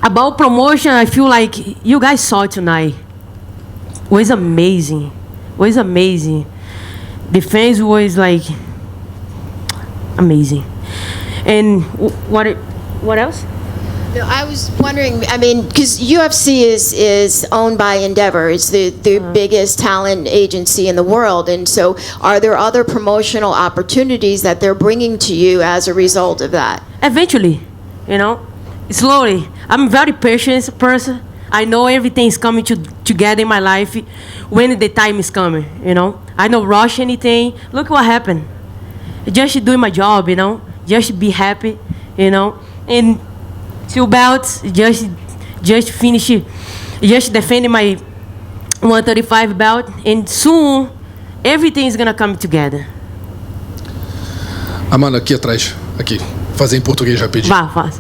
[SPEAKER 9] About promotion, I feel like you guys saw it tonight. It was amazing. It was amazing. The fans was amazing. And what else?
[SPEAKER 10] No, I was wondering, because UFC is owned by Endeavor. It's the biggest talent agency in the world. And so are there other promotional opportunities that they're bringing to you as a result of that?
[SPEAKER 9] Eventually, slowly. I'm a very patient person. I know everything is coming together in my life when the time is coming, I don't rush anything. Look what happened. Just doing my job, Just be happy, And 2 belts, just finish it. Just defending my 135 belt. And soon, everything is going to come together.
[SPEAKER 11] Amanda, aqui atrás. Aqui. fazer em português rapidinho.
[SPEAKER 9] Vá, faz.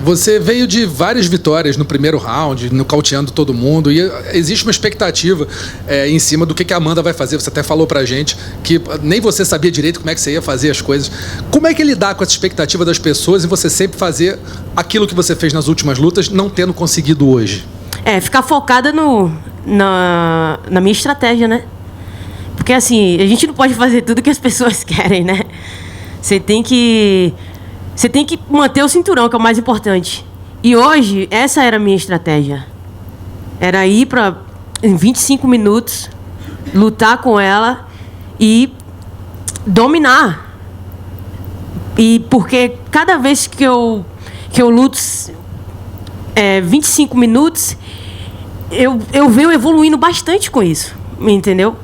[SPEAKER 11] Você veio de várias vitórias no primeiro round, nocauteando todo mundo, e existe uma expectativa em cima do que a Amanda vai fazer. Você até falou pra gente que nem você sabia direito como é que você ia fazer as coisas. Como é que lidar com essa expectativa das pessoas e você sempre fazer aquilo que você fez nas últimas lutas, não tendo conseguido hoje?
[SPEAKER 9] Ficar focada na minha estratégia, né? Porque assim, a gente não pode fazer tudo que as pessoas querem, né? Você tem que manter o cinturão, que é o mais importante. E hoje, essa era a minha estratégia. Era ir em 25 minutos, lutar com ela e dominar. E porque cada vez que eu luto 25 minutos, eu venho evoluindo bastante com isso, entendeu?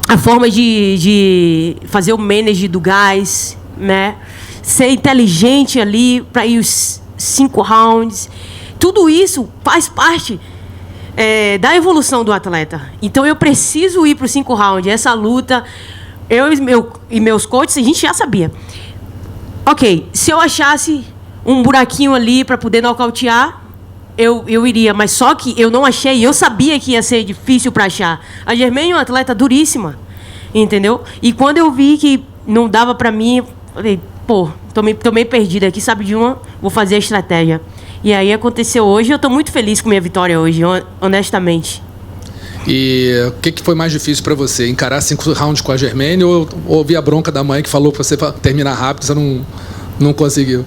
[SPEAKER 9] A forma de fazer o manage do gás, né? Ser inteligente ali para ir os 5 rounds. Tudo isso faz parte da evolução do atleta. Então eu preciso ir para os 5 rounds. Essa luta, eu e meus coaches, a gente já sabia. Ok, se eu achasse um buraquinho ali para poder nocautear, eu iria, mas só que eu não achei, eu sabia que ia ser difícil para achar. A Germaine é uma atleta duríssima, entendeu? E quando eu vi que não dava para mim, falei, pô, tô meio perdida aqui, sabe de uma? Vou fazer a estratégia. E aí aconteceu hoje, eu tô muito feliz com minha vitória hoje, honestamente.
[SPEAKER 11] E o que foi mais difícil para você? Encarar 5 rounds com a Germaine ou ouvir a bronca da mãe que falou para você terminar rápido, você não conseguiu?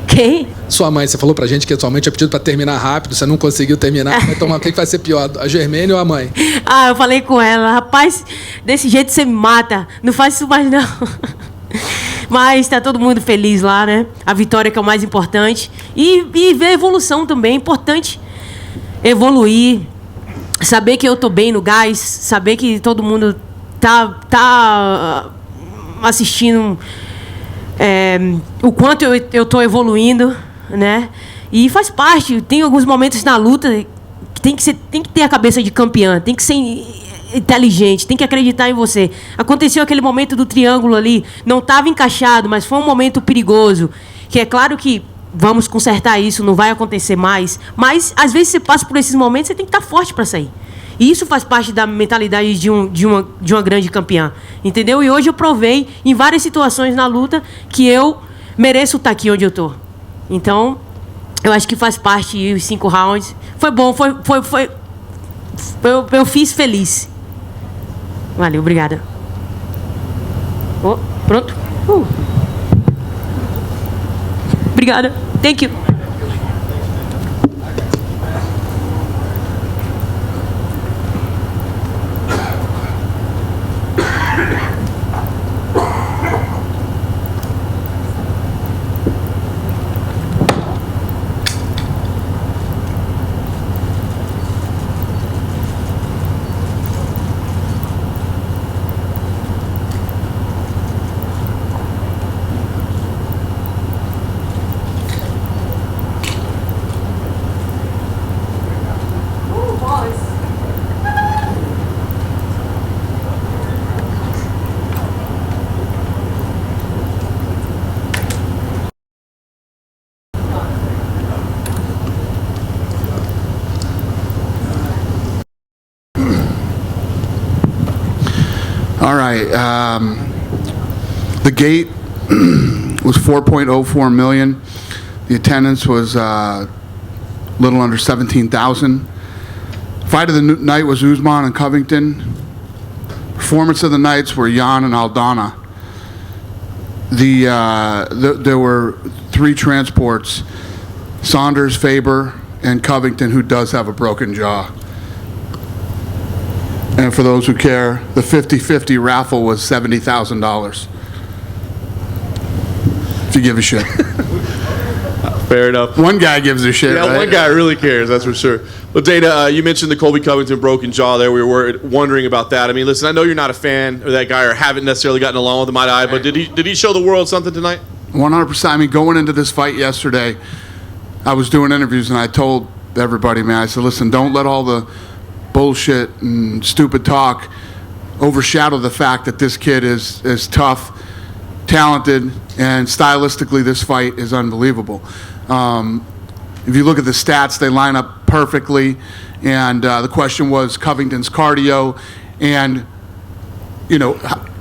[SPEAKER 9] Quem?
[SPEAKER 11] Sua mãe, você falou pra gente que a sua mãe tinha pedido pra terminar rápido, você não conseguiu terminar. Então, o que vai ser pior, a Germaine ou a mãe?
[SPEAKER 9] Eu falei com ela, rapaz, desse jeito você me mata, não faz isso mais não. Mas tá todo mundo feliz lá, né? A vitória que é o mais importante. E ver a evolução também, é importante evoluir, saber que eu tô bem no gás, saber que todo mundo tá assistindo o quanto eu tô evoluindo, né? E faz parte. Tem alguns momentos na luta que tem que ter a cabeça de campeã, tem que ser inteligente, tem que acreditar em você. Aconteceu aquele momento do triângulo ali, não estava encaixado, mas foi um momento perigoso, que é claro que vamos consertar isso, não vai acontecer mais, mas às vezes você passa por esses momentos, você tem que estar forte para sair. E isso faz parte da mentalidade de uma grande campeã, entendeu? E hoje eu provei em várias situações na luta que eu mereço estar aqui onde eu tô. Então, eu acho que faz parte os 5 rounds. Foi bom, eu fiz feliz. Valeu, obrigada. Pronto? Obrigada. Thank you.
[SPEAKER 12] All right. The gate was 4.04 million. The attendance was a little under 17,000. Fight of the night was Usman and Covington. Performance of the nights were Jan and Aldana. There were 3 transports: Saunders, Faber, and Covington, who does have a broken jaw. And for those who care, the 50-50 raffle was $70,000. If you give a shit.
[SPEAKER 4] Fair enough.
[SPEAKER 12] One guy gives a shit.
[SPEAKER 4] Yeah,
[SPEAKER 12] right?
[SPEAKER 4] one guy really cares, that's for sure. Well, Dana, you mentioned the Colby Covington broken jaw there. We were wondering about that. I mean, listen, I know you're not a fan of that guy or haven't necessarily gotten along with him eye to eye, but did he show the world something tonight?
[SPEAKER 12] 100%. I mean, going into this fight yesterday, I was doing interviews and I told everybody, man, I said, listen, don't let all the bullshit and stupid talk overshadow the fact that this kid is tough, talented, and stylistically, this fight is unbelievable. If you look at the stats, they line up perfectly. And the question was Covington's cardio, and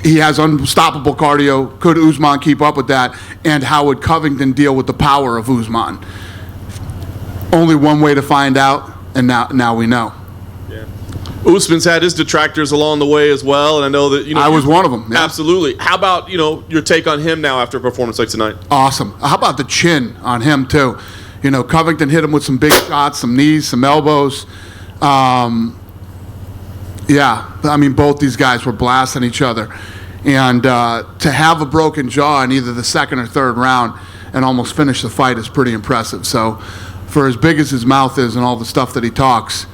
[SPEAKER 12] he has unstoppable cardio. Could Usman keep up with that? And how would Covington deal with the power of Usman? Only one way to find out, and now we know.
[SPEAKER 4] Usman's had his detractors along the way as well, and I know that
[SPEAKER 12] I was one of them. Yeah.
[SPEAKER 4] Absolutely. How about your take on him now after a performance like tonight?
[SPEAKER 12] Awesome. How about the chin on him too? Covington hit him with some big shots, some knees, some elbows. Yeah, I mean, both these guys were blasting each other, and to have a broken jaw in either the second or third round and almost finish the fight is pretty impressive. So, for as big as his mouth is and all the stuff that he talks,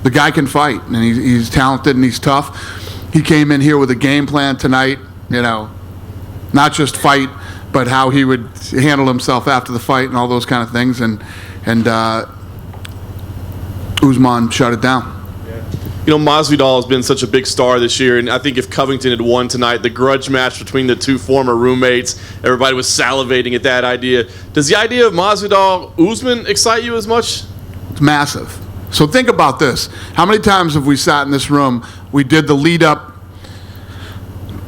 [SPEAKER 12] the guy can fight, and he's talented and he's tough. He came in here with a game plan tonight, not just fight, but how he would handle himself after the fight and all those kind of things. And Usman shut it down.
[SPEAKER 4] Masvidal has been such a big star this year, and I think if Covington had won tonight, the grudge match between the two former roommates, everybody was salivating at that idea. Does the idea of Masvidal-Usman excite you as much?
[SPEAKER 12] It's massive. So think about this. How many times have we sat in this room, we did the lead up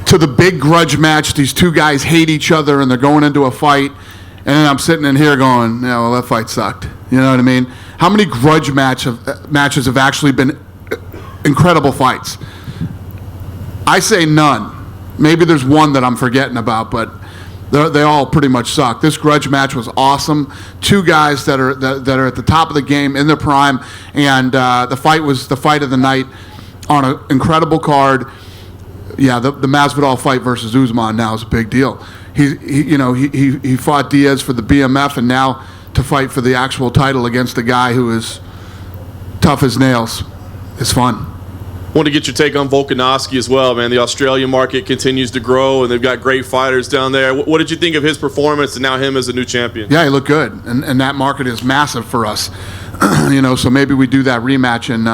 [SPEAKER 12] to the big grudge match, these two guys hate each other and they're going into a fight, and then I'm sitting in here going, well, that fight sucked. You know what I mean? How many grudge matches have actually been incredible fights? I say none. Maybe there's one that I'm forgetting about, but they all pretty much suck. This grudge match was awesome. Two guys that are at the top of the game in their prime, and the fight was the fight of the night on an incredible card. Yeah, the Masvidal fight versus Usman now is a big deal. He fought Diaz for the BMF, and now to fight for the actual title against a guy who is tough as nails is fun.
[SPEAKER 4] Want to get your take on Volkanovski as well, man. The Australian market continues to grow, and they've got great fighters down there. What did you think of his performance and now him as a new champion?
[SPEAKER 12] Yeah, he looked good, and that market is massive for us. So maybe we do that rematch in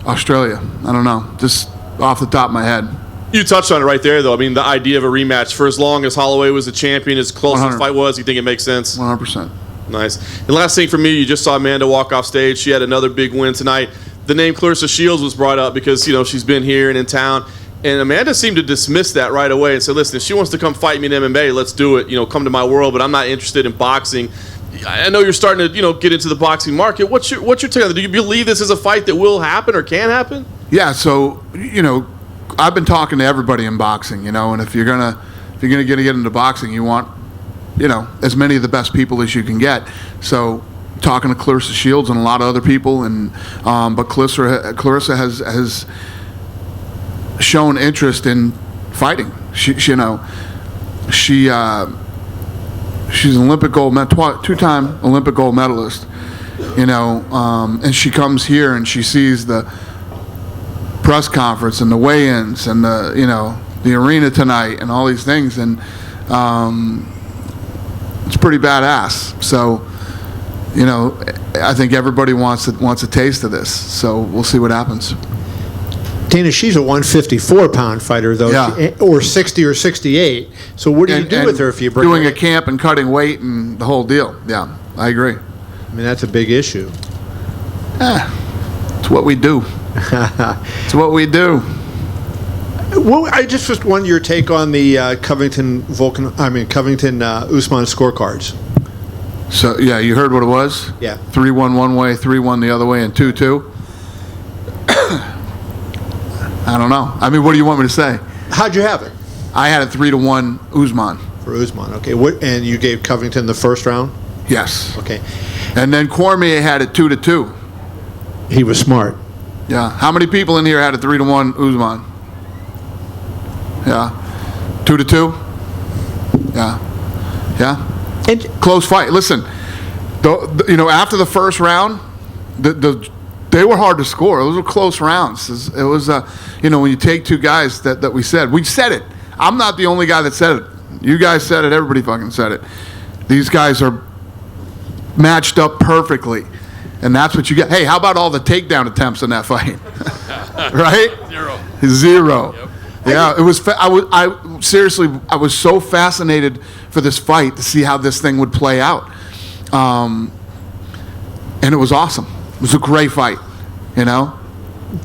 [SPEAKER 12] Australia. I don't know, just off the top of my head.
[SPEAKER 4] You touched on it right there, though. I mean, the idea of a rematch. For as long as Holloway was the champion, as close as the fight was, you think it makes sense?
[SPEAKER 12] 100%.
[SPEAKER 4] Nice. And last thing for me, you just saw Amanda walk off stage. She had another big win tonight. The name Clarissa Shields was brought up because, she's been here and in town. And Amanda seemed to dismiss that right away and said, listen, if she wants to come fight me in MMA, let's do it. Come to my world, but I'm not interested in boxing. I know you're starting to, get into the boxing market. What's your take on that? Do you believe this is a fight that will happen or can happen?
[SPEAKER 12] Yeah, so, I've been talking to everybody in boxing, and if you're gonna get into boxing, you want, as many of the best people as you can get. So talking to Clarissa Shields and a lot of other people, and but Clarissa has shown interest in fighting. She's an Olympic two-time Olympic gold medalist, and she comes here and she sees the press conference and the weigh-ins and the arena tonight and all these things, and it's pretty badass. So I think everybody wants a taste of this. So we'll see what happens.
[SPEAKER 2] Dana, she's a 154-pound fighter, though,
[SPEAKER 12] yeah.
[SPEAKER 2] Or 60 or 68. So what do you do with her if you bring
[SPEAKER 12] doing
[SPEAKER 2] her?
[SPEAKER 12] a camp and cutting weight and the whole deal? Yeah, I agree.
[SPEAKER 2] I mean, that's a big issue.
[SPEAKER 12] It's what we do. It's what we do.
[SPEAKER 2] Well, I just want your take on the Covington Usman scorecards.
[SPEAKER 12] So yeah, you heard what it was?
[SPEAKER 2] Yeah.
[SPEAKER 12] 3-1 one way, 3-1 the other way, and 2-2. I don't know. I mean, what do you want me to say?
[SPEAKER 2] How'd you have it?
[SPEAKER 12] I had it 3-1 Usman.
[SPEAKER 2] For Usman, okay. And you gave Covington the first round?
[SPEAKER 12] Yes.
[SPEAKER 2] Okay.
[SPEAKER 12] And then Cormier had it 2-2.
[SPEAKER 2] He was smart.
[SPEAKER 12] Yeah. How many people in here had a 3-1 Usman? Yeah. 2-2? Yeah. Yeah.
[SPEAKER 2] And
[SPEAKER 12] close fight. Listen, after the first round, they were hard to score. Those were close rounds. It was when you take two guys that we said it. I'm not the only guy that said it. You guys said it. Everybody fucking said it. These guys are matched up perfectly, and that's what you get. Hey, how about all the takedown attempts in that fight? Right?
[SPEAKER 6] Zero.
[SPEAKER 12] Yep. Yeah, it was. I seriously, I was so fascinated for this fight to see how this thing would play out, and it was awesome. It was a great fight, you know.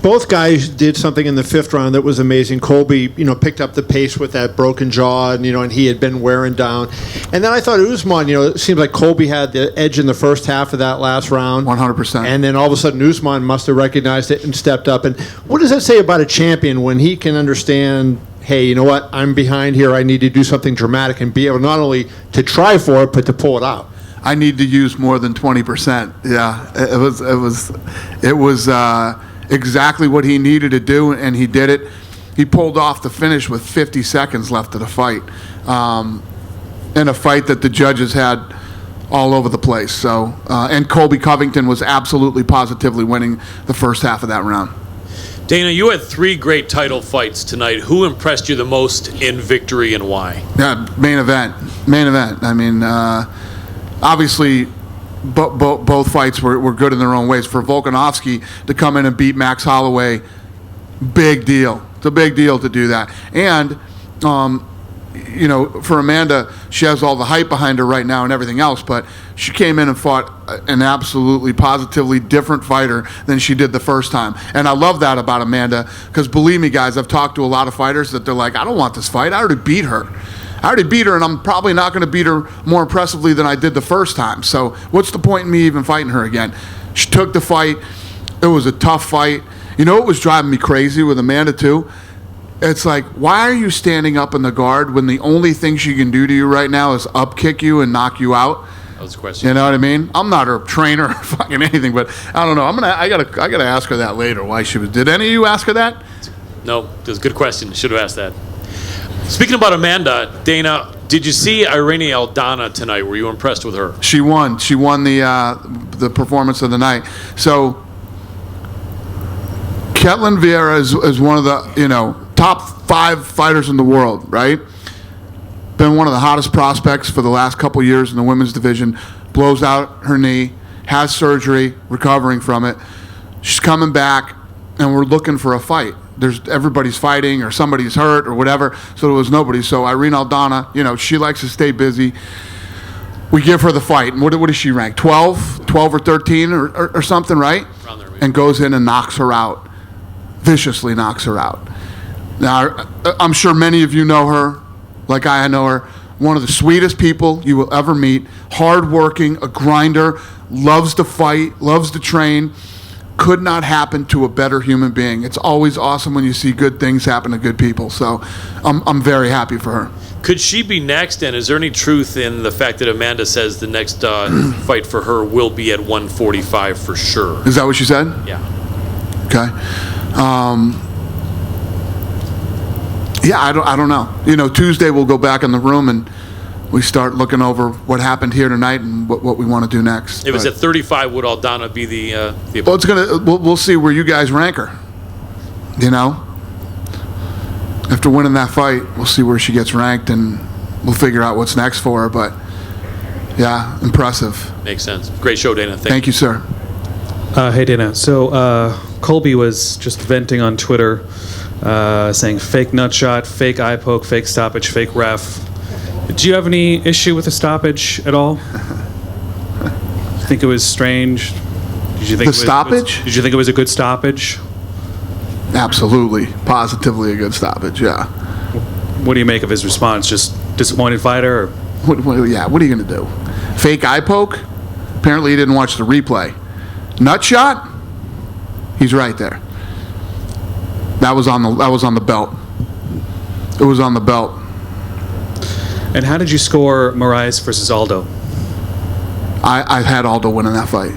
[SPEAKER 2] Both guys did something in the fifth round that was amazing. Colby, picked up the pace with that broken jaw, and he had been wearing down. And then I thought Usman, it seemed like Colby had the edge in the first half of that last round.
[SPEAKER 12] 100%.
[SPEAKER 2] And then all of a sudden Usman must have recognized it and stepped up. And what does that say about a champion when he can understand, hey, you know what, I'm behind here, I need to do something dramatic and be able not only to try for it, but to pull it out?
[SPEAKER 12] I need to use more than 20%. Yeah, it was exactly what he needed to do, and he did it. He pulled off the finish with 50 seconds left of the fight, in a fight that the judges had all over the place. So, and Colby Covington was absolutely positively winning the first half of that round.
[SPEAKER 6] Dana, you had 3 great title fights tonight. Who impressed you the most in victory and why?
[SPEAKER 12] Yeah, main event. I mean, obviously, both fights were good in their own ways. For Volkanovski to come in and beat Max Holloway, big deal. It's a big deal to do that. And, for Amanda, she has all the hype behind her right now and everything else, but she came in and fought an absolutely, positively different fighter than she did the first time. And I love that about Amanda, because believe me, guys, I've talked to a lot of fighters that they're like, I don't want this fight. I already beat her. And I'm probably not going to beat her more impressively than I did the first time. So what's the point in me even fighting her again? She took the fight. It was a tough fight. You know what was driving me crazy with Amanda, too? It's like, why are you standing up in the guard when the only thing she can do to you right now is up-kick you and knock you out?
[SPEAKER 6] That was the question.
[SPEAKER 12] You know what I mean? I'm not her trainer or fucking anything, but I don't know. I gotta ask her that later, why she was. Did any of you ask her that?
[SPEAKER 6] No, it was a good question. Should have asked that. Speaking about Amanda, Dana, did you see Irene Aldana tonight? Were you impressed with her?
[SPEAKER 12] She won. She won the performance of the night. So Ketlin Vieira is one of the top 5 fighters in the world, right? Been one of the hottest prospects for the last couple years in the women's division. Blows out her knee, has surgery, recovering from it. She's coming back, and we're looking for a fight. Everybody's fighting, or somebody's hurt, or whatever, so there was nobody. So Irene Aldana, she likes to stay busy. We give her the fight, and what is she ranked? 12 or 13 or something, right?
[SPEAKER 6] Around there, maybe.
[SPEAKER 12] And goes in and knocks her out, viciously knocks her out. Now, I'm sure many of you know her, like I know her. One of the sweetest people you will ever meet, hardworking, a grinder, loves to fight, loves to train. Could not happen to a better human being. It's always awesome when you see good things happen to good people. So I'm very happy for her.
[SPEAKER 6] Could she be next? And is there any truth in the fact that Amanda says the next fight for her will be at 145 for sure?
[SPEAKER 12] Is that what she said?
[SPEAKER 6] Yeah.
[SPEAKER 12] Okay. Yeah, I don't know. Tuesday we'll go back in the room and we start looking over what happened here tonight and what we want to do next.
[SPEAKER 6] It was at 35. Would Aldana be the
[SPEAKER 12] well, we'll see where you guys rank her. After winning that fight, we'll see where she gets ranked, and we'll figure out what's next for her. But yeah, impressive.
[SPEAKER 6] Makes sense. Great show, Dana.
[SPEAKER 12] Thank you, sir.
[SPEAKER 13] Hey, Dana. So Colby was just venting on Twitter, saying fake nut shot, fake eye poke, fake stoppage, fake ref. Do you have any issue with the stoppage at all? Think it was strange? Did you think
[SPEAKER 12] stoppage?
[SPEAKER 13] Did you think it was a good stoppage?
[SPEAKER 12] Absolutely, positively a good stoppage. Yeah.
[SPEAKER 13] What do you make of his response? Just disappointed fighter? Or?
[SPEAKER 12] What are you going to do? Fake eye poke? Apparently, he didn't watch the replay. Nut shot? He's right there. That was on the belt. It was on the belt.
[SPEAKER 13] And how did you score Moraes versus Aldo?
[SPEAKER 12] I had Aldo winning that fight.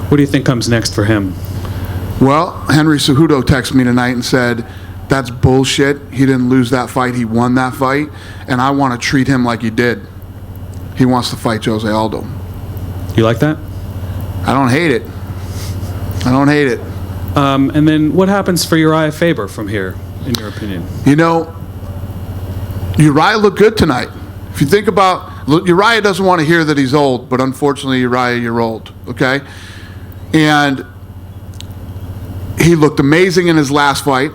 [SPEAKER 13] What do you think comes next for him?
[SPEAKER 12] Well, Henry Cejudo texted me tonight and said, that's bullshit. He didn't lose that fight. He won that fight. And I want to treat him like he did. He wants to fight Jose Aldo.
[SPEAKER 13] You like that?
[SPEAKER 12] I don't hate it.
[SPEAKER 13] And then what happens for Uriah Faber from here, in your opinion?
[SPEAKER 12] Uriah looked good tonight. If you think about, Uriah doesn't want to hear that he's old, but unfortunately, Uriah, you're old, okay? And he looked amazing in his last fight,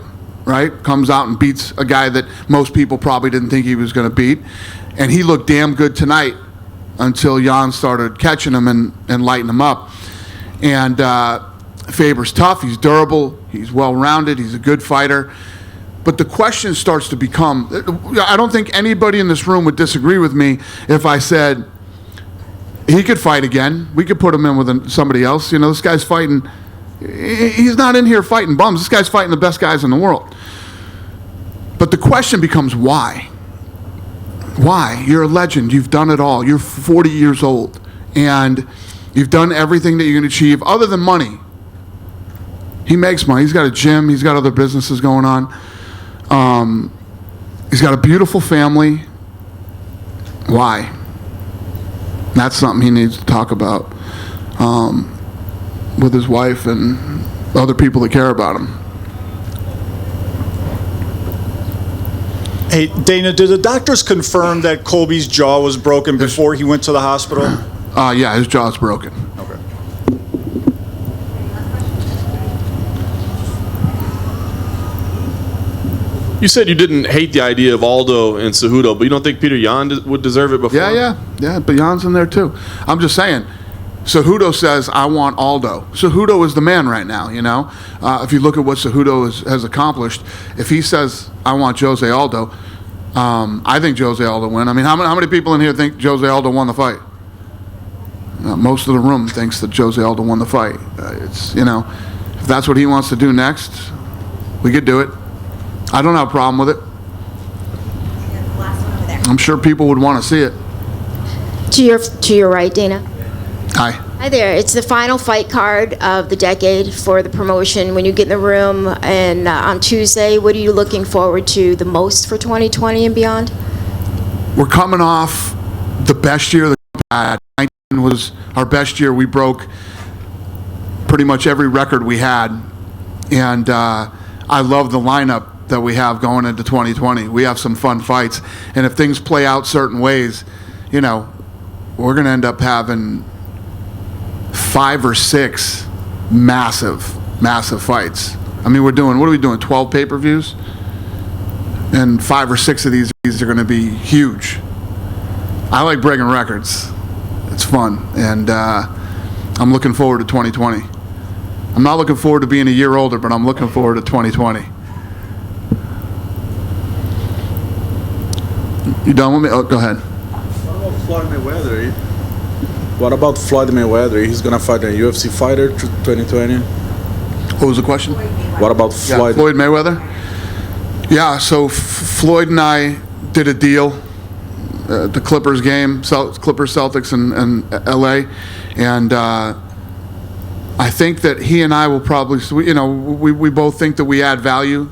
[SPEAKER 12] right? Comes out and beats a guy that most people probably didn't think he was going to beat. And he looked damn good tonight until Jan started catching him and lighting him up. And Faber's tough. He's durable. He's well-rounded. He's a good fighter. But the question starts to become, I don't think anybody in this room would disagree with me if I said he could fight again. We could put him in with somebody else. You know, this guy's fighting. He's not in here fighting bums. This guy's fighting the best guys in the world. But the question becomes why? Why? You're a legend. You've done it all. You're 40 years old. And you've done everything that you can achieve other than money. He makes money. He's got a gym. He's got other businesses going on. He's got a beautiful family. Why? That's something he needs to talk about with his wife and other people that care about him.
[SPEAKER 14] Hey, Dana, did the doctors confirm that Colby's jaw was broken before he went to the hospital?
[SPEAKER 12] Yeah, his jaw's broken.
[SPEAKER 14] Okay.
[SPEAKER 4] You said you didn't hate the idea of Aldo and Cejudo, but you don't think Peter Yan would deserve it before?
[SPEAKER 12] Yeah, but Jan's in there too. I'm just saying, Cejudo says, I want Aldo. Cejudo is the man right now, you know? If you look at what Cejudo has accomplished, if he says, I want Jose Aldo, I think Jose Aldo win. I mean, how many people in here think Jose Aldo won the fight? Most of the room thinks that Jose Aldo won the fight. It's, you know, if that's what he wants to do next, we could do it. I don't have a problem with it. I'm sure people would want to see it.
[SPEAKER 10] To your right, Dana.
[SPEAKER 12] Hi.
[SPEAKER 10] Hi there. It's the final fight card of the decade for the promotion. When you get in the room and on Tuesday, what are you looking forward to the most for 2020 and beyond?
[SPEAKER 12] We're coming off the best year that we had. 19 was our best year. We broke pretty much every record we had. And I love the lineup that we have going into 2020. We have some fun fights. And if things play out certain ways, you know, we're going to end up having 5 or 6 massive fights. I mean, what are we doing, 12 pay-per-views? And 5 or 6 of these are going to be huge. I like breaking records. It's fun. And I'm looking forward to 2020. I'm not looking forward to being a year older, but I'm looking forward to 2020. You done with me? Oh, go ahead.
[SPEAKER 7] What about Floyd Mayweather? He's gonna fight a UFC fighter 2020.
[SPEAKER 12] What was the question?
[SPEAKER 7] What about Floyd?
[SPEAKER 12] Floyd Mayweather? Yeah, so Floyd and I did a deal, the Clippers game, Clippers Celtics in LA, and I think that he and I will probably, you know, we both think that we add value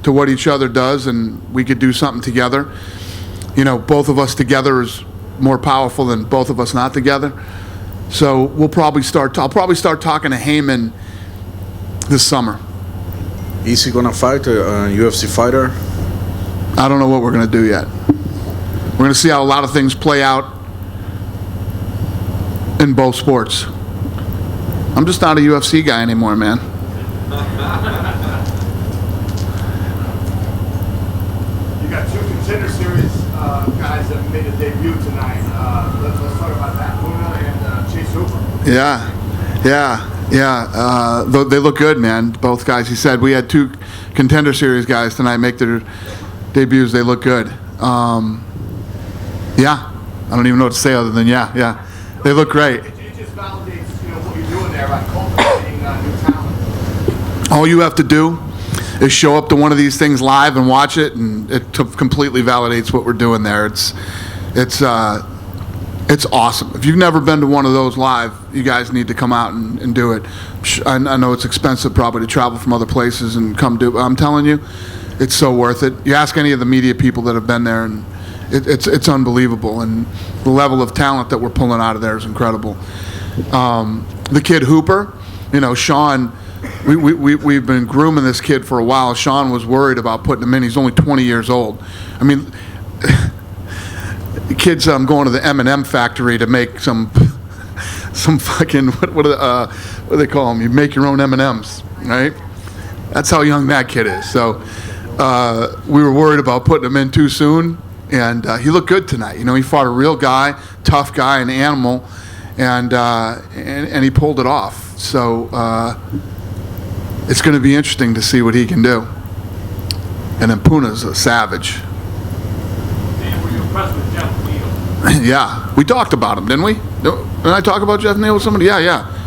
[SPEAKER 12] to what each other does, and we could do something together. You know, both of us together is more powerful than both of us not together. So I'll probably start talking to Heyman this summer.
[SPEAKER 7] Is he gonna fight a UFC fighter?
[SPEAKER 12] I don't know what we're gonna do yet. We're gonna see how a lot of things play out in both sports. I'm just not a UFC guy anymore, man.
[SPEAKER 1] You got 2 Contender Series guys that made a debut tonight. Let's talk about that. Luna and Chase Hooper.
[SPEAKER 12] Yeah. They look good, man. Both guys. He said we had 2 Contender Series guys tonight make their debuts. They look good. Yeah. I don't even know what to say other than yeah. They look great.
[SPEAKER 1] It just validates, you know, what you're doing there by cultivating new talent.
[SPEAKER 12] All you have to do is show up to one of these things live and watch it, and it completely validates what we're doing there. It's awesome. If you've never been to one of those live, you guys need to come out and do it. I know it's expensive probably to travel from other places and come do it, but I'm telling you, it's so worth it. You ask any of the media people that have been there, and it's unbelievable. And the level of talent that we're pulling out of there is incredible. The kid Hooper, you know, Sean, we've been grooming this kid for a while. Sean was worried about putting him in. He's only 20 years old. I mean, the kid's going to the M&M factory to make some fucking what do they call them? You make your own M&Ms, right? That's how young that kid is. So we were worried about putting him in too soon, and he looked good tonight. You know, he fought a real guy, tough guy, an animal, and he pulled it off. So it's going to be interesting to see what he can do. And then Puna's a savage.
[SPEAKER 6] Were you impressed with Jeff Neal?
[SPEAKER 12] Yeah, we talked about him, didn't we? Didn't I talk about Jeff Neal with somebody? Yeah.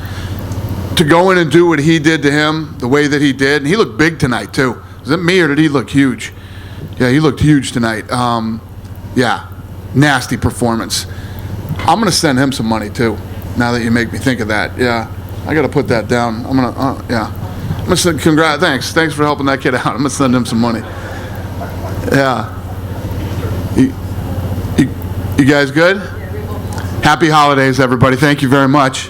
[SPEAKER 12] To go in and do what he did to him, the way that he did, and he looked big tonight too. Was it me or did he look huge? Yeah, he looked huge tonight. Yeah, nasty performance. I'm gonna send him some money too. Now that you make me think of that, yeah, I gotta put that down. I'm gonna send. Thanks for helping that kid out. I'm gonna send him some money. Yeah. You guys good? Happy holidays, everybody. Thank you very much.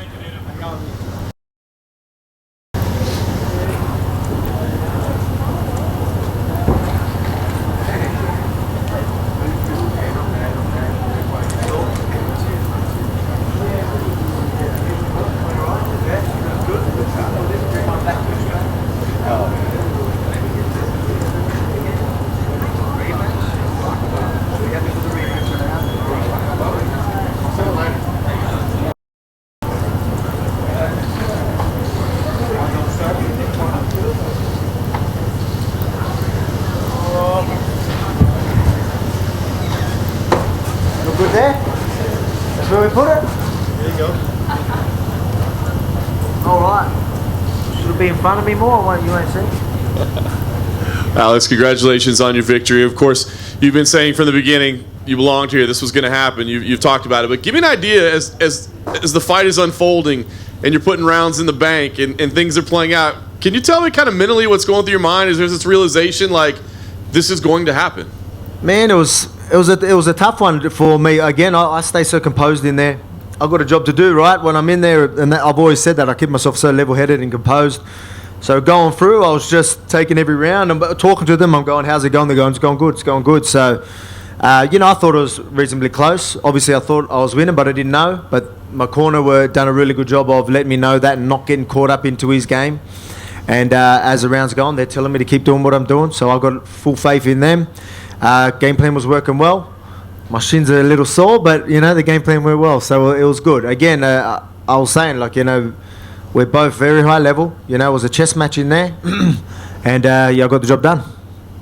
[SPEAKER 15] Good there? That's where we put it? There you go. All right. Should it be in front of me more? You won't see.
[SPEAKER 4] Alex, congratulations on your victory. Of course, you've been saying from the beginning you belonged here. This was going to happen. You've talked about it. But give me an idea as the fight is unfolding and you're putting rounds in the bank and things are playing out. Can you tell me kind of mentally what's going through your mind? Is there this realization like this is going to happen?
[SPEAKER 15] Man, it was a tough one for me. Again, I stay so composed in there. I've got a job to do, right? When I'm in there, and I've always said that, I keep myself so level-headed and composed. So going through, I was just taking every round and talking to them. I'm going, how's it going? They're going, it's going good, it's going good. So, I thought it was reasonably close. Obviously, I thought I was winning, but I didn't know. But my corner were done a really good job of letting me know that and not getting caught up into his game. And as the rounds go on, they're telling me to keep doing what I'm doing. So I've got full faith in them. Game plan was working well. My shins are a little sore, but the game plan went well, so it was good. Again, I was saying, we're both very high level. It was a chess match in there, and I got the job done.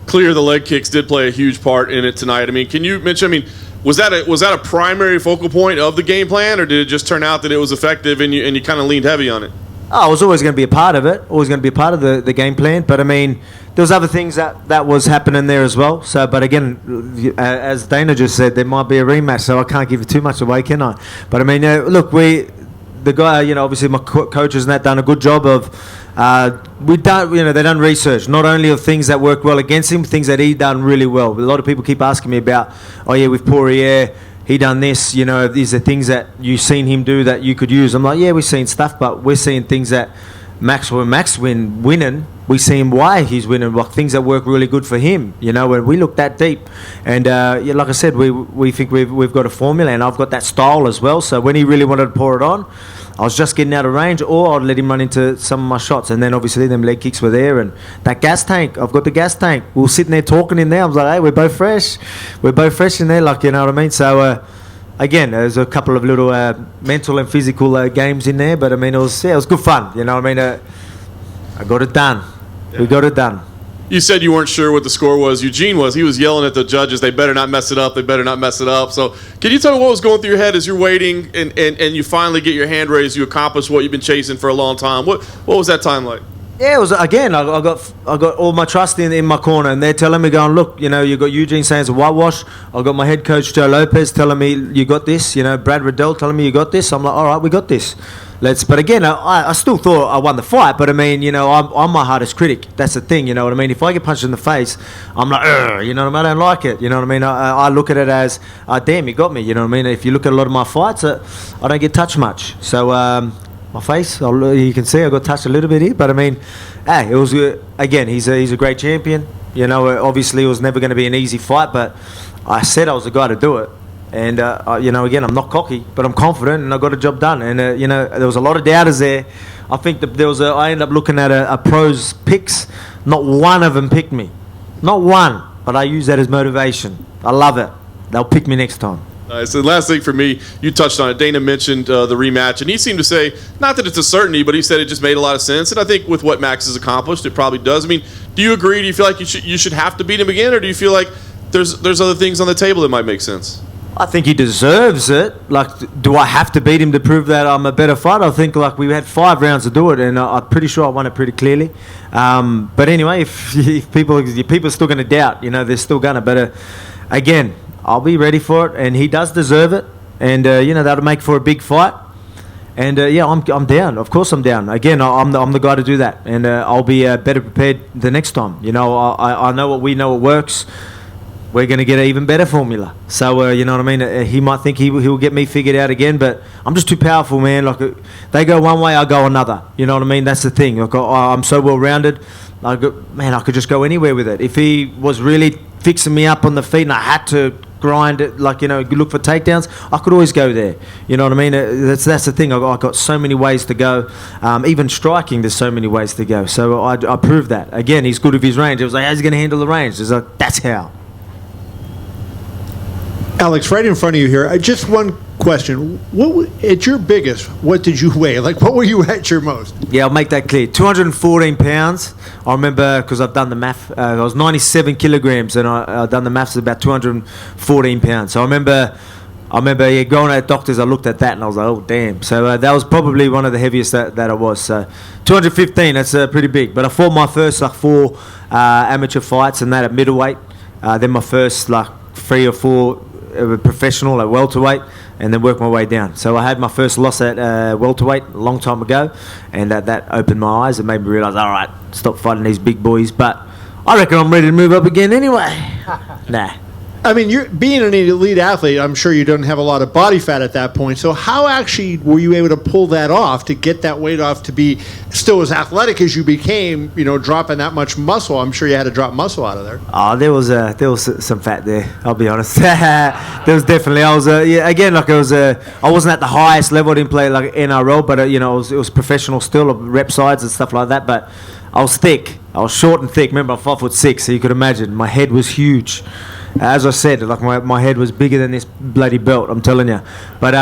[SPEAKER 4] Clear, the leg kicks did play a huge part in it tonight. I mean, can you mention? Was that a primary focal point of the game plan, or did it just turn out that it was effective and you kind of leaned heavy on it?
[SPEAKER 15] Oh, I was always going to be a part of it. Always going to be a part of the game plan. But I mean, there was other things that was happening there as well. So, but again, as Dana just said, there might be a rematch. So I can't give it too much away, can I? But I mean, look, the guy, obviously my coaches and that done a good job of. They done research not only of things that work well against him, things that he done really well. A lot of people keep asking me about, with Poirier. He done this, these are things that you've seen him do that you could use. I'm like, yeah, we've seen stuff, but we're seeing things that Max winning, we see him why he's winning, like things that work really good for him, when we look that deep. And like I said, we think we've got a formula, and I've got that style as well. So when he really wanted to pour it on, I was just getting out of range, or I'd let him run into some of my shots. And then obviously them leg kicks were there, and that gas tank, I've got the gas tank. We were sitting there talking in there. I was like, hey, we're both fresh in there, you know what I mean? So again, there's a couple of little mental and physical games in there, but I mean, it was good fun, you know what I mean? I got it done. Yeah. We got it done.
[SPEAKER 4] You said you weren't sure what the score was. Eugene was. He was yelling at the judges, they better not mess it up, they better not mess it up. So can you tell me what was going through your head as you're waiting and you finally get your hand raised, you accomplish what you've been chasing for a long time? What was that time like?
[SPEAKER 15] Yeah, it was, again, I got all my trust in my corner, and they're telling me, going, look, you got Eugene saying it's a whitewash. I've got my head coach, Joe Lopez, telling me, you got this. Brad Riddell telling me, you got this. I'm like, all right, we got this. But again, I still thought I won the fight, but I mean, I'm my hardest critic. That's the thing, you know what I mean? If I get punched in the face, I'm like, you know what I mean? I don't like it, you know what I mean? I look at it as, damn, you got me, you know what I mean? If you look at a lot of my fights, I don't get touched much. So, my face, you can see I got touched a little bit here, but I mean, it was, again, he's a great champion. Obviously it was never going to be an easy fight, but I said I was the guy to do it. And, again, I'm not cocky, but I'm confident, and I got a job done. And, there was a lot of doubters there. I think I ended up looking at a pro's picks. Not one of them picked me. Not one. But I use that as motivation. I love it. They'll pick me next time.
[SPEAKER 4] So the last thing for me, you touched on it. Dana mentioned the rematch, and he seemed to say, not that it's a certainty, but he said it just made a lot of sense. And I think with what Max has accomplished, it probably does. I mean, do you agree? Do you feel like you should have to beat him again, or do you feel like there's other things on the table that might make sense?
[SPEAKER 15] I think he deserves it. Like, do I have to beat him to prove that I'm a better fighter? I think, like, we had 5 rounds to do it, and I'm pretty sure I won it pretty clearly. But anyway, if people are still going to doubt, they're still going to. But again, I'll be ready for it, and he does deserve it. And that'll make for a big fight. And I'm down. Of course, I'm down. Again, I'm the guy to do that, and I'll be better prepared the next time. I know what works. We're going to get an even better formula. So, you know what I mean? He might think he'll get me figured out again, but I'm just too powerful, man. Like, they go one way, I go another. You know what I mean? That's the thing. Like, I'm so well-rounded. I could just go anywhere with it. If he was really fixing me up on the feet and I had to grind it, look for takedowns, I could always go there. You know what I mean? That's the thing. I've got so many ways to go. Even striking, there's so many ways to go. So I proved that. Again, he's good with his range. It was like, how's he going to handle the range? It's like, that's how.
[SPEAKER 2] Alex, right in front of you here, just one question. At your biggest, what did you weigh? Like, what were you at your most?
[SPEAKER 15] Yeah, I'll make that clear. 214 pounds. I remember, because I've done the math, I was 97 kilograms, and I've done the maths, it's about 214 pounds. So I remember going to the doctors, I looked at that, and I was like, oh, damn. So that was probably one of the heaviest that I was. So 215, that's pretty big. But I fought my first, 4 amateur fights, and that at middleweight. Then my first, 3 or 4 professional at welterweight, and then work my way down. So I had my first loss at welterweight a long time ago, and that opened my eyes and made me realise, all right, stop fighting these big boys. But I reckon I'm ready to move up again anyway. Nah.
[SPEAKER 2] I mean, you're being an elite athlete. I'm sure you don't have a lot of body fat at that point. So how actually were you able to pull that off, to get that weight off, to be still as athletic as you became? Dropping that much muscle. I'm sure you had to drop muscle out of there.
[SPEAKER 15] Oh, there was some fat there. I'll be honest. There was definitely. I was I wasn't at the highest level. I didn't play like NRL, but it was professional still, rep sides and stuff like that. But I was thick. I was short and thick. Remember, I'm 5'6", so you could imagine my head was huge. As I said, my head was bigger than this bloody belt, I'm telling you. But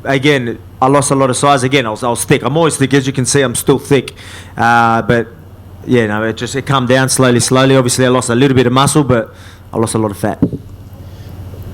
[SPEAKER 15] again, I lost a lot of size. Again, I was thick. I'm always thick. As you can see, I'm still thick. But yeah, no, it calmed down slowly. Obviously, I lost a little bit of muscle, but I lost a lot of fat.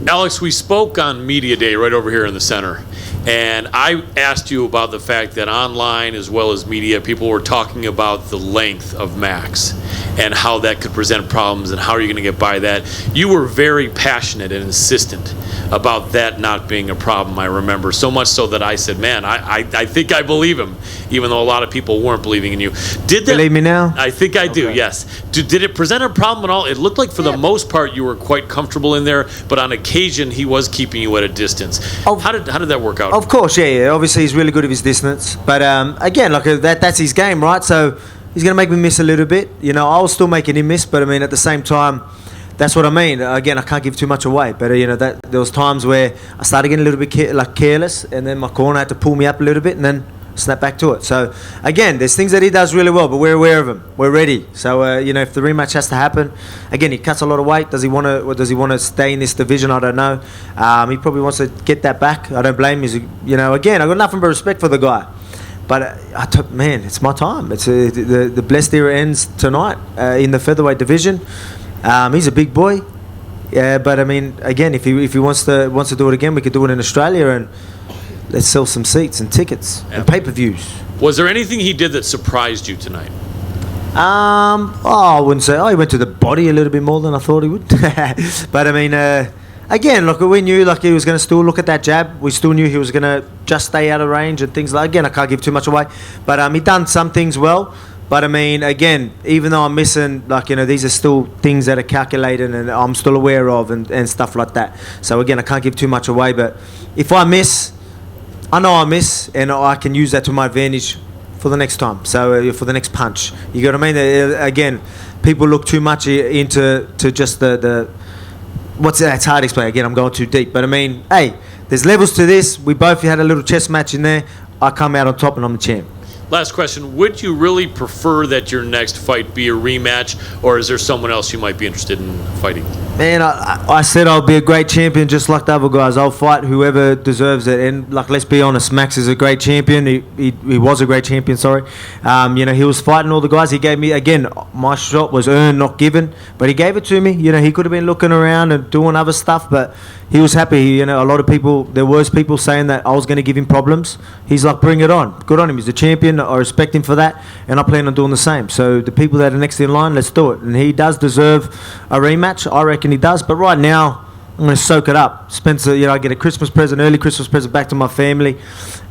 [SPEAKER 6] Alex, we spoke on Media Day right over here in the center, and I asked you about the fact that online as well as media, people were talking about the length of Max and how that could present problems and how are you going to get by that. You were very passionate and insistent about that not being a problem, I remember. So much so that I said, man, I think I believe him, even though a lot of people weren't believing in you. Did that,
[SPEAKER 15] believe me now?
[SPEAKER 6] I think I do, yes. Did it present a problem at all? It looked like for the most part you were quite comfortable in there, but on occasion he was keeping you at a distance. How did that work out?
[SPEAKER 15] Of course, yeah. Obviously he's really good at his distance. But again, that's his game, right? So he's going to make me miss a little bit. I was still making him miss, but I mean, at the same time, that's what I mean. Again, I can't give too much away, but there was times where I started getting a little bit careless, and then my corner had to pull me up a little bit, and then snap back to it. So again, there's things that he does really well, but we're aware of him. We're ready. So if the rematch has to happen, again, he cuts a lot of weight. Does he want to stay in this division? I don't know. He probably wants to get that back. I don't blame him. Again, I got nothing but respect for the guy. But man, it's my time. It's the blessed era ends tonight in the featherweight division. He's a big boy, but I mean, again, if he wants to do it again, we could do it in Australia, and let's sell some seats and tickets and pay-per-views.
[SPEAKER 6] Was there anything he did that surprised you tonight?
[SPEAKER 15] I wouldn't say. He went to the body a little bit more than I thought he would. But I mean, again, we knew he was going to still look at that jab. We still knew he was going to just stay out of range and things like. Again, I can't give too much away, but he done some things well. But I mean, again, even though I'm missing, these are still things that are calculated and I'm still aware of and stuff like that. So again, I can't give too much away. But if I miss, I know I miss, and I can use that to my advantage for the next time. So for the next punch, you get what I mean? Again, people look too much into just the what's that? It's hard to explain. Again, I'm going too deep. But I mean, hey, there's levels to this. We both had a little chess match in there. I come out on top, and I'm the champ.
[SPEAKER 6] Last question. Would you really prefer that your next fight be a rematch, or is there someone else you might be interested in fighting?
[SPEAKER 15] Man, I said I'll be a great champion just like the other guys. I'll fight whoever deserves it. And, like, let's be honest, Max is a great champion. He was a great champion, sorry. He was fighting all the guys. He gave me, again, my shot was earned, not given. But he gave it to me. He could have been looking around and doing other stuff, but he was happy. A lot of people, there was people saying that I was going to give him problems. He's like, bring it on. Good on him. He's a champion. I respect him for that, and I plan on doing the same. So the people that are next in line, let's do it. And he does deserve a rematch. I reckon he does. But right now, I'm going to soak it up. Spencer, I get a Christmas present, early Christmas present back to my family.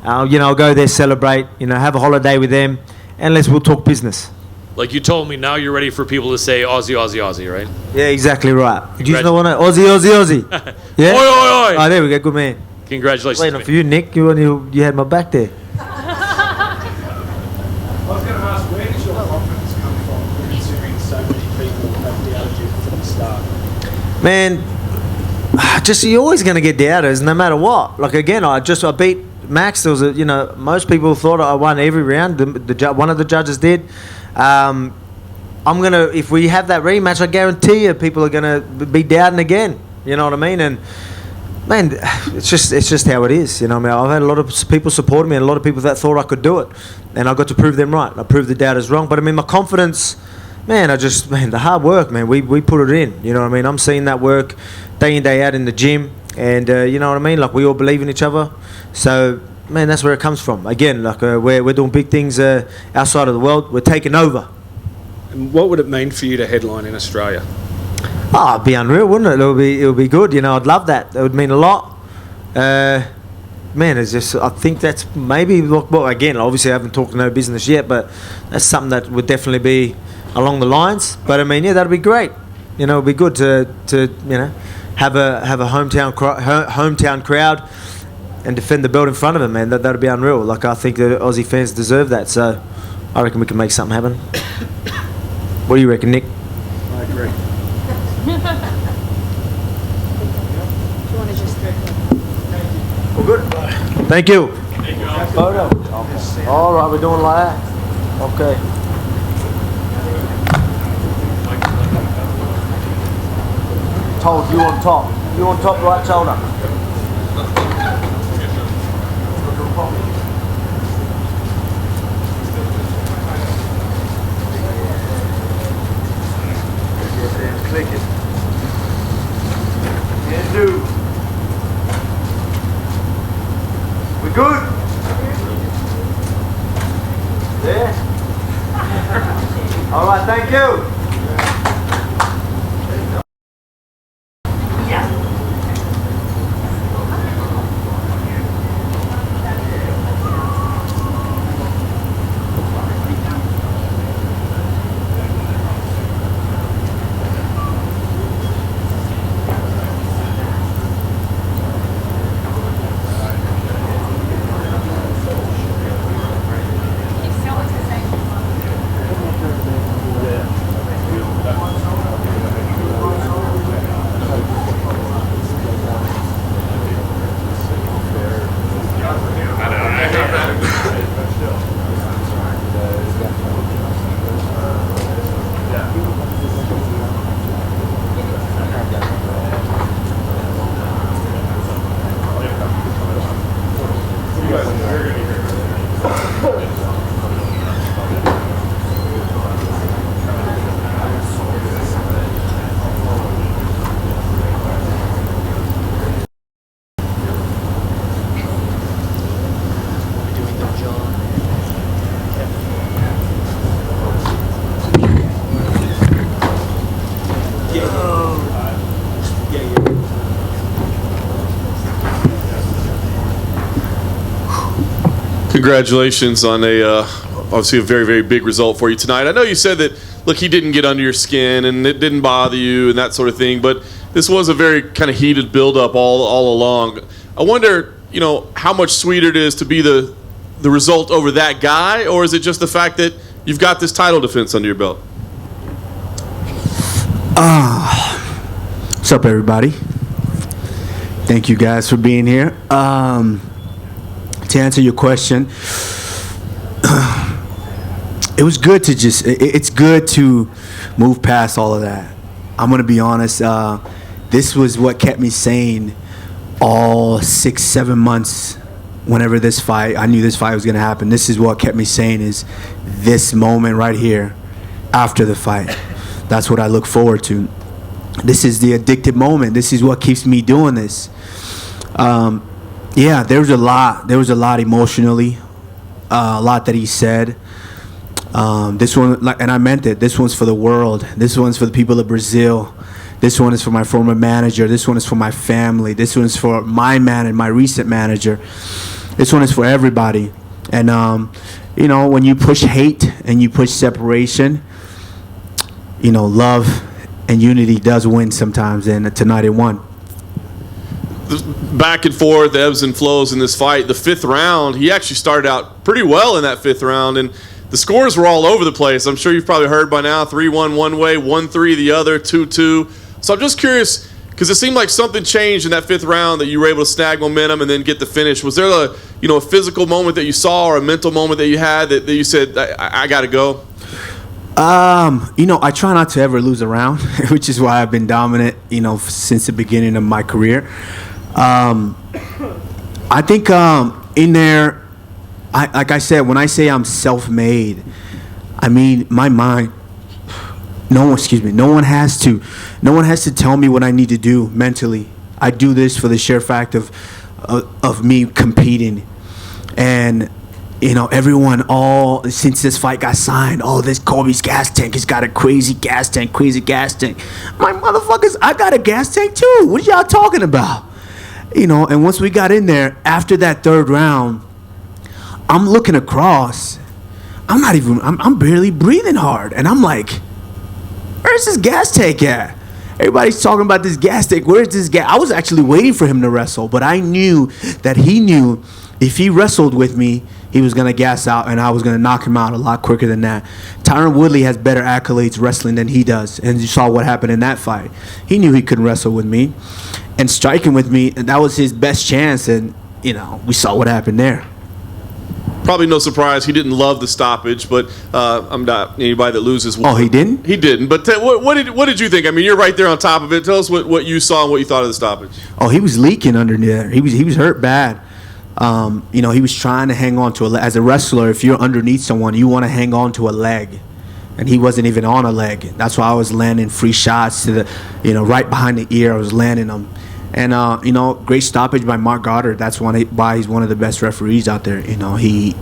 [SPEAKER 15] I'll go there, celebrate, have a holiday with them, and we'll talk business.
[SPEAKER 6] Like you told me, now you're ready for people to say Aussie, Aussie, Aussie, right?
[SPEAKER 15] Yeah, exactly right. Do you know what? Aussie, Aussie, Aussie. Yeah.
[SPEAKER 6] Oi, oi, oi.
[SPEAKER 15] Oh, there we go. Good man.
[SPEAKER 6] Congratulations.
[SPEAKER 15] Waiting for you, Nick. You had my back there.
[SPEAKER 2] I was going to ask, where does your confidence come from, considering so many people have doubted you from the start?
[SPEAKER 15] Man, you're always going to get doubters, no matter what. Like, again, I beat Max. There was most people thought I won every round. One of the judges did. If we have that rematch, I guarantee you, people are going to be doubting again. You know what I mean? And man, it's just how it is. I've had a lot of people supporting me, and a lot of people that thought I could do it, and I got to prove them right. I proved the doubters wrong. But my confidence, man, the hard work, man, we put it in. You know what I mean? I'm seeing that work day in, day out in the gym, and you know what I mean? Like, we all believe in each other. So, man, that's where it comes from. Again, like, we're doing big things outside of the world. We're taking over.
[SPEAKER 2] And what would it mean for you to headline in Australia?
[SPEAKER 15] Oh, it'd be unreal, wouldn't it? It would be good. I'd love that. It would mean a lot. Man, it's just, I think that's maybe, well, again, obviously I haven't talked no business yet, but that's something that would definitely be along the lines. But that'd be great. It'd be good to have a hometown crowd and defend the belt in front of them, man. That'd be unreal. Like, I think the Aussie fans deserve that. So I reckon we can make something happen. What do you reckon, Nick?
[SPEAKER 2] I agree.
[SPEAKER 15] All good. Thank you. Photo. All right, we're doing like that. Okay. Told you on top. You on top, right shoulder. Click it. And do. We good? Yeah? All right, thank you.
[SPEAKER 4] Congratulations on obviously a very, very big result for you tonight. I know you said that, look, he didn't get under your skin and it didn't bother you and that sort of thing, but this was a very kind of heated build-up all along. I wonder, how much sweeter it is to be the result over that guy, or is it just the fact that you've got this title defense under your belt?
[SPEAKER 16] What's up, everybody? Thank you guys for being here. To answer your question, it was good to it's good to move past all of that. I'm going to be honest. This was what kept me sane all 6-7 months. Whenever this fight, I knew this fight was going to happen. This is what kept me sane, is this moment right here after the fight. That's what I look forward to. This is the addictive moment. This is what keeps me doing this. Yeah, there was a lot. There was a lot emotionally, a lot that he said. This one, and I meant it. This one's for the world. This one's for the people of Brazil. This one is for my former manager. This one is for my family. This one is for my recent manager. This one is for everybody. And you know, when you push hate and you push separation, you know, love and unity does win sometimes. And tonight it won.
[SPEAKER 4] Back and forth, ebbs and flows in this fight. The fifth round, he actually started out pretty well in that fifth round, and the scores were all over the place. I'm sure you've probably heard by now, 3-1 one way, 1-3 the other, 2-2. So I'm just curious, because it seemed like something changed in that fifth round, that you were able to snag momentum and then get the finish. Was there a physical moment that you saw, or a mental moment that you had that you said, I got to go?
[SPEAKER 16] You know, I try not to ever lose a round, which is why I've been dominant, you know, since the beginning of my career. I think in there, like I said, when I say I'm self-made, I mean my mind. No one has to tell me what I need to do mentally. I do this for the sheer fact of me competing, and you know, everyone, since this fight got signed, this Colby's gas tank has got a crazy gas tank. My motherfuckers, I got a gas tank too. What are y'all talking about? You know, and once we got in there, after that third round, I'm looking across. I'm barely breathing hard. And I'm like, where's this gas tank at? Everybody's talking about this gas tank. Where's this gas? I was actually waiting for him to wrestle, but I knew that he knew if he wrestled with me, he was going to gas out, and I was going to knock him out a lot quicker than that. Tyron Woodley has better accolades wrestling than he does, and you saw what happened in that fight. He knew he couldn't wrestle with me, and striking with me, and that was his best chance, and, you know, we saw what happened there.
[SPEAKER 4] Probably no surprise he didn't love the stoppage, but I'm not anybody that loses.
[SPEAKER 16] Oh, he didn't?
[SPEAKER 4] He didn't. But what did you think? I mean, you're right there on top of it. Tell us what you saw and what you thought of the stoppage.
[SPEAKER 16] Oh, he was leaking under there. He was hurt bad. You know, he was trying to hang on to as a wrestler, if you're underneath someone, you want to hang on to a leg. And he wasn't even on a leg. That's why I was landing free shots to the, you know, right behind the ear. I was landing them. And, you know, great stoppage by Mark Goddard. That's why he's one of the best referees out there. You know, he's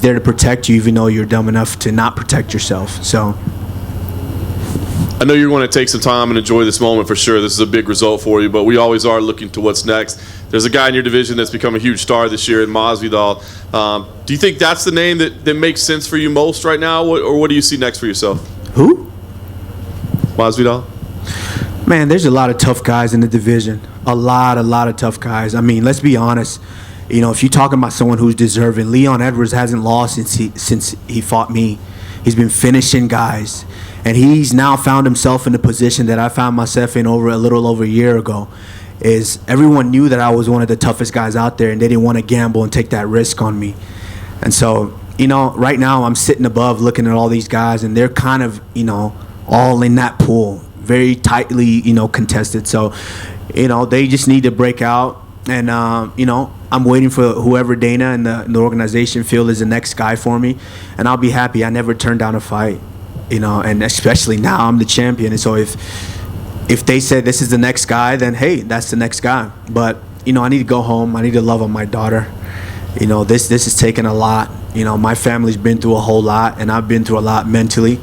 [SPEAKER 16] there to protect you, even though you're dumb enough to not protect yourself. So
[SPEAKER 4] I know you're going to take some time and enjoy this moment for sure. This is a big result for you, but we always are looking to what's next. There's a guy in your division that's become a huge star this year in Masvidal. Do you think that's the name that makes sense for you most right now, or what do you see next for yourself?
[SPEAKER 16] Who?
[SPEAKER 4] Masvidal?
[SPEAKER 16] Man, there's a lot of tough guys in the division. A lot of tough guys. I mean, let's be honest. You know, if you're talking about someone who's deserving, Leon Edwards hasn't lost since he fought me. He's been finishing guys. And he's now found himself in the position that I found myself in a little over a year ago. Is everyone knew that I was one of the toughest guys out there, and they didn't want to gamble and take that risk on me. And so, you know, right now I'm sitting above looking at all these guys, and they're kind of, you know, all in that pool, very tightly, you know, contested. So, you know, they just need to break out. And, you know, I'm waiting for whoever Dana and the organization feel is the next guy for me, and I'll be happy. I never turned down a fight, you know, and especially now I'm the champion. And so if they said this is the next guy, then hey, that's the next guy. But, you know, I need to go home. I need to love on my daughter. You know, this has taken a lot. You know, my family's been through a whole lot, and I've been through a lot mentally.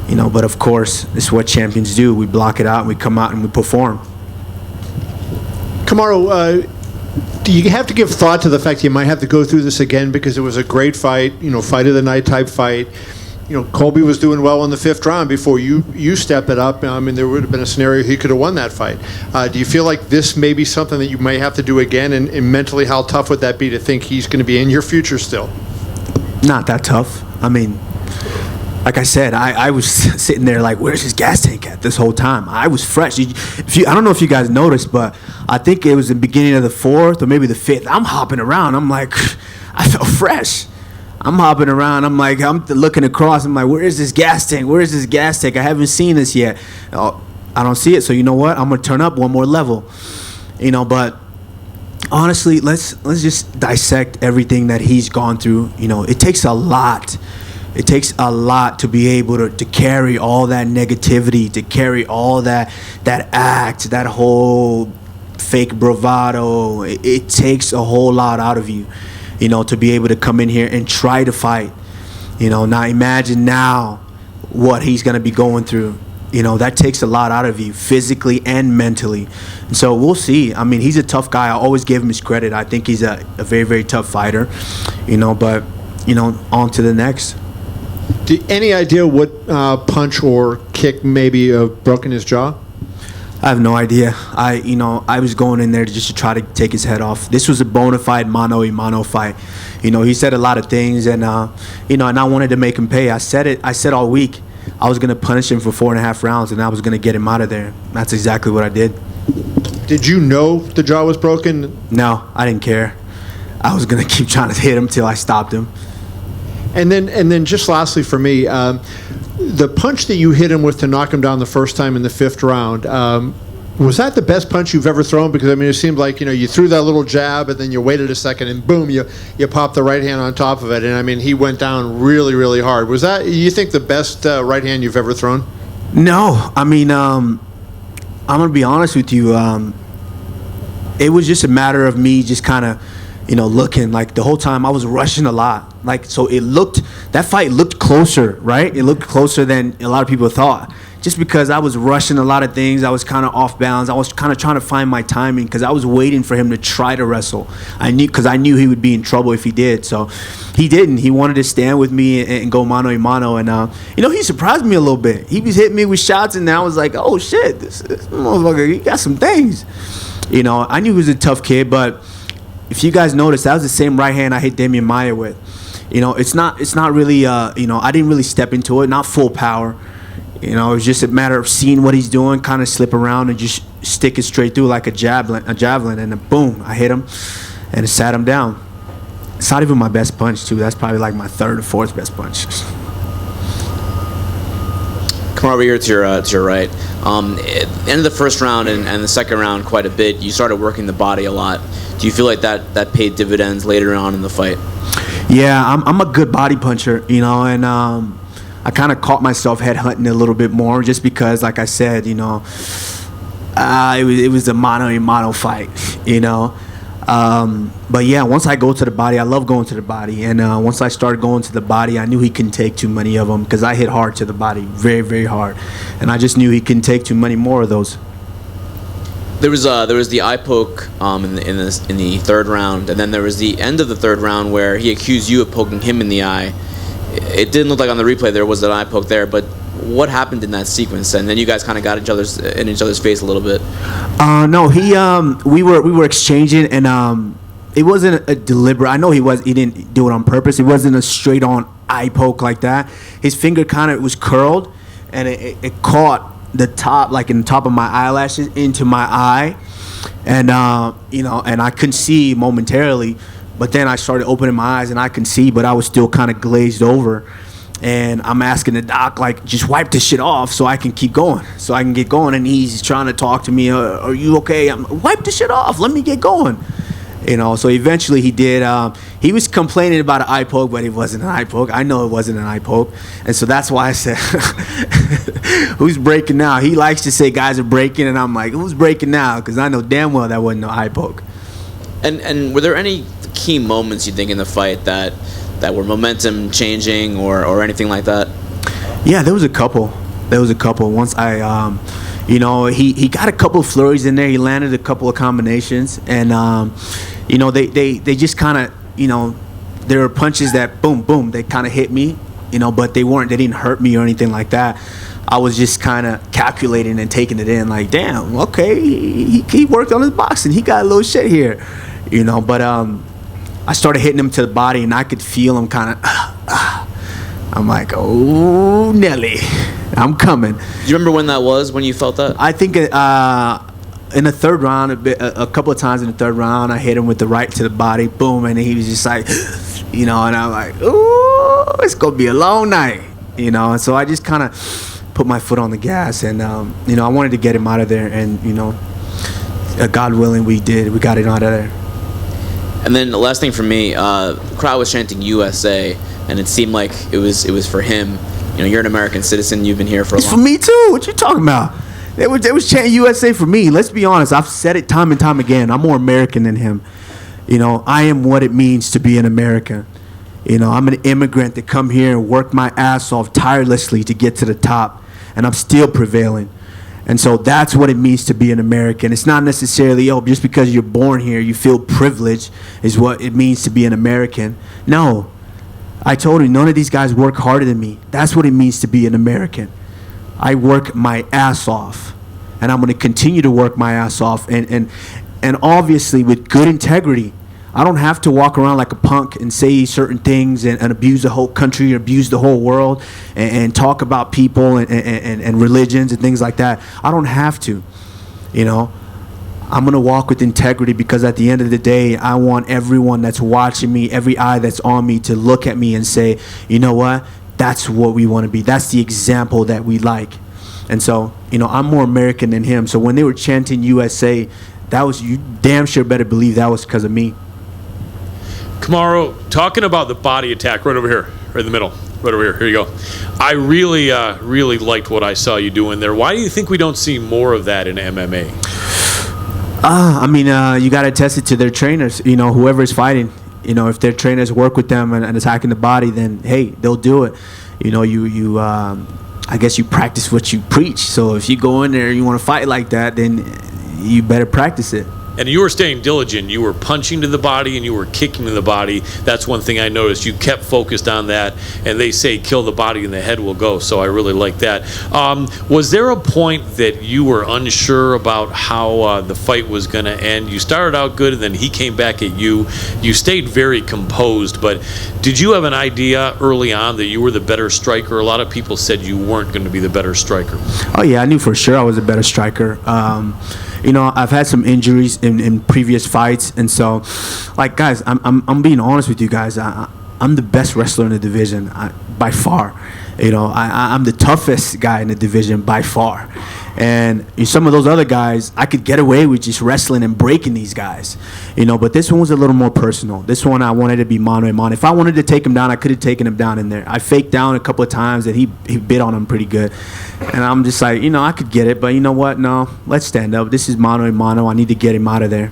[SPEAKER 16] You know, but of course, this is what champions do. We block it out, and we come out, and we perform.
[SPEAKER 2] Kamaru, do you have to give thought to the fact that you might have to go through this again, because it was a great fight, you know, fight of the night type fight. You know, Colby was doing well in the fifth round before you stepped it up. I mean, there would have been a scenario he could have won that fight. Do you feel like this may be something that you may have to do again? And mentally, how tough would that be to think he's going to be in your future still?
[SPEAKER 16] Not that tough. I mean, like I said, I was sitting there like, where's his gas tank at this whole time? I was fresh. I don't know if you guys noticed, but I think it was the beginning of the fourth or maybe the fifth. I'm hopping around. I'm like, I felt fresh. I'm hopping around. I'm like, I'm looking across. I'm like, where is this gas tank? Where is this gas tank? I haven't seen this yet. Oh, I don't see it. So you know what? I'm gonna turn up one more level. But honestly, let's just dissect everything that he's gone through. It takes a lot. It takes a lot to be able to carry all that negativity, to carry all that act, that whole fake bravado. It takes a whole lot out of you, to be able to come in here and try to fight. Now imagine now what he's going to be going through. That takes a lot out of you physically and mentally. And so we'll see. I mean, he's a tough guy. I always give him his credit. I think he's a very, very tough fighter, but, on to the next.
[SPEAKER 2] Any idea what punch or kick maybe broken his jaw?
[SPEAKER 16] I have no idea. I was going in there just to try to take his head off. This was a bona fide mano-a-mano fight. He said a lot of things, and and I wanted to make him pay. I said all week I was going to punish him for 4.5 rounds, and I was going to get him out of there. That's exactly what I did.
[SPEAKER 2] Did you know the jaw was broken?
[SPEAKER 16] No, I didn't care. I was going to keep trying to hit him till I stopped him.
[SPEAKER 2] And then just lastly for me, the punch that you hit him with to knock him down the first time in the 5th round, was that the best punch you've ever thrown? Because, I mean, it seemed like, you threw that little jab and then you waited a second and boom, you popped the right hand on top of it. And, I mean, he went down really, really hard. Was that, you think, the best right hand you've ever thrown?
[SPEAKER 16] No. I mean, I'm going to be honest with you. It was just a matter of me just kind of, looking. Like, the whole time I was rushing a lot. Like, so that fight looked closer, right? It looked closer than a lot of people thought. Just because I was rushing a lot of things, I was kind of off balance. I was kind of trying to find my timing because I was waiting for him to try to wrestle. I knew he would be in trouble if he did. So he didn't. He wanted to stand with me and go mano-a-mano. And, he surprised me a little bit. He was hitting me with shots, and I was like, oh, shit, this motherfucker, he got some things. I knew he was a tough kid, but if you guys noticed, that was the same right hand I hit Damian Maia with. It's not really, I didn't really step into it, not full power. It was just a matter of seeing what he's doing, kind of slip around and just stick it straight through like a javelin, and then boom, I hit him and it sat him down. It's not even my best punch, too. That's probably like my 3rd or 4th best punch.
[SPEAKER 17] Come over here to your right. End of the first round and the second round quite a bit. You started working the body a lot. Do you feel like that paid dividends later on in the fight?
[SPEAKER 16] Yeah, I'm a good body puncher, and I kind of caught myself headhunting a little bit more just because, like I said, it was a mano-a-mano fight, But yeah, once I go to the body, I love going to the body. And once I started going to the body, I knew he couldn't take too many of them because I hit hard to the body, very, very hard. And I just knew he couldn't take too many more of those.
[SPEAKER 17] There was the eye poke in the 3rd round, and then there was the end of the 3rd round where he accused you of poking him in the eye. It didn't look like on the replay there was an eye poke there, but what happened in that sequence? And then you guys kind of got in each other's face a little bit.
[SPEAKER 16] No, we were exchanging, and it wasn't a deliberate. I know he didn't do it on purpose. It wasn't a straight on eye poke like that. His finger kind of was curled, and it caught the top, like in the top of my eyelashes, into my eye, and and I couldn't see momentarily. But then I started opening my eyes and I can see, but I was still kind of glazed over. And I'm asking the doc, like, just wipe this shit off so I can keep going, so I can get going. And he's trying to talk to me, are you okay? Wipe the shit off, let me get going. So eventually he did. He was complaining about an eye poke, but it wasn't an eye poke. I know it wasn't an eye poke. And so that's why I said, who's breaking now? He likes to say guys are breaking, and I'm like, who's breaking now? Because I know damn well that wasn't no eye poke.
[SPEAKER 17] And were there any key moments you think in the fight that were momentum changing or anything like that?
[SPEAKER 16] Yeah, there was a couple. Once I, he got a couple of flurries in there. He landed a couple of combinations, and they just kind of, there were punches that boom, boom, they kind of hit me, but they didn't hurt me or anything like that. I was just kind of calculating and taking it in, like, damn, okay, he worked on his boxing. He got a little shit here, but I started hitting him to the body, and I could feel him kind of, I'm like, oh, Nelly, I'm coming.
[SPEAKER 17] Do you remember when that was, when you felt that?
[SPEAKER 16] I think in the 3rd round, a couple of times in the 3rd round, I hit him with the right to the body, boom, and he was just like, you know, and I'm like, ooh, it's gonna be a long night, you know. And so I just kind of put my foot on the gas, and you know, I wanted to get him out of there, and you know, God willing, we did. We got it out of there.
[SPEAKER 17] And then the last thing for me, the crowd was chanting USA, and it seemed like it was for him. You know, you're an American citizen. You've been here for a
[SPEAKER 16] It's
[SPEAKER 17] long
[SPEAKER 16] for me too. What you talking about? They was chanting USA for me. Let's be honest. I've said it time and time again. I'm more American than him. You know, I am what it means to be an American. You know, I'm an immigrant that come here and work my ass off tirelessly to get to the top, and I'm still prevailing. And so that's what it means to be an American. It's not necessarily, oh, just because you're born here, you feel privileged is what it means to be an American. No. I told you, none of these guys work harder than me. That's what it means to be an American. I work my ass off, and I'm going to continue to work my ass off, and obviously with good integrity. I don't have to walk around like a punk and say certain things and abuse the whole country or abuse the whole world and talk about people and religions and things like that. I don't have to, you know. I'm going to walk with integrity because at the end of the day, I want everyone that's watching me, every eye that's on me to look at me and say, you know what, that's what we want to be. That's the example that we like. And so, you know, I'm more American than him. So when they were chanting USA, that was, you damn sure better believe that was because of me.
[SPEAKER 6] Kamaru, talking about the body attack right over here, right in the middle, right over here. Here you go. I really liked what I saw you doing there. Why do you think we don't see more of that in MMA?
[SPEAKER 16] I mean, you got to test it to their trainers. You know, whoever's fighting. You know, if their trainers work with them and attacking the body, then hey, they'll do it. You know, I guess you practice what you preach. So if you go in there and you want to fight like that, then you better practice it.
[SPEAKER 6] And you were staying diligent. You were punching to the body and you were kicking to the body. That's one thing I noticed. You kept focused on that. And they say kill the body and the head will go. So I really like that. Was there a point that you were unsure about how the fight was going to end? You started out good and then he came back at you. You stayed very composed. But did you have an idea early on that you were the better striker? A lot of people said you weren't going to be the better striker.
[SPEAKER 16] Oh, yeah. I knew for sure I was a better striker. You know, I've had some injuries in previous fights, and so, like, guys, I'm being honest with you guys. I'm the best wrestler in the division by far. You know, I'm the toughest guy in the division by far. And some of those other guys, I could get away with just wrestling and breaking these guys. You know, but this one was a little more personal. This one I wanted to be mano a mano. If I wanted to take him down, I could have taken him down in there. I faked down a couple of times that he bit on him pretty good. And I'm just like, you know, I could get it, but you know what? No, let's stand up. This is mano a mano. I need to get him out of there.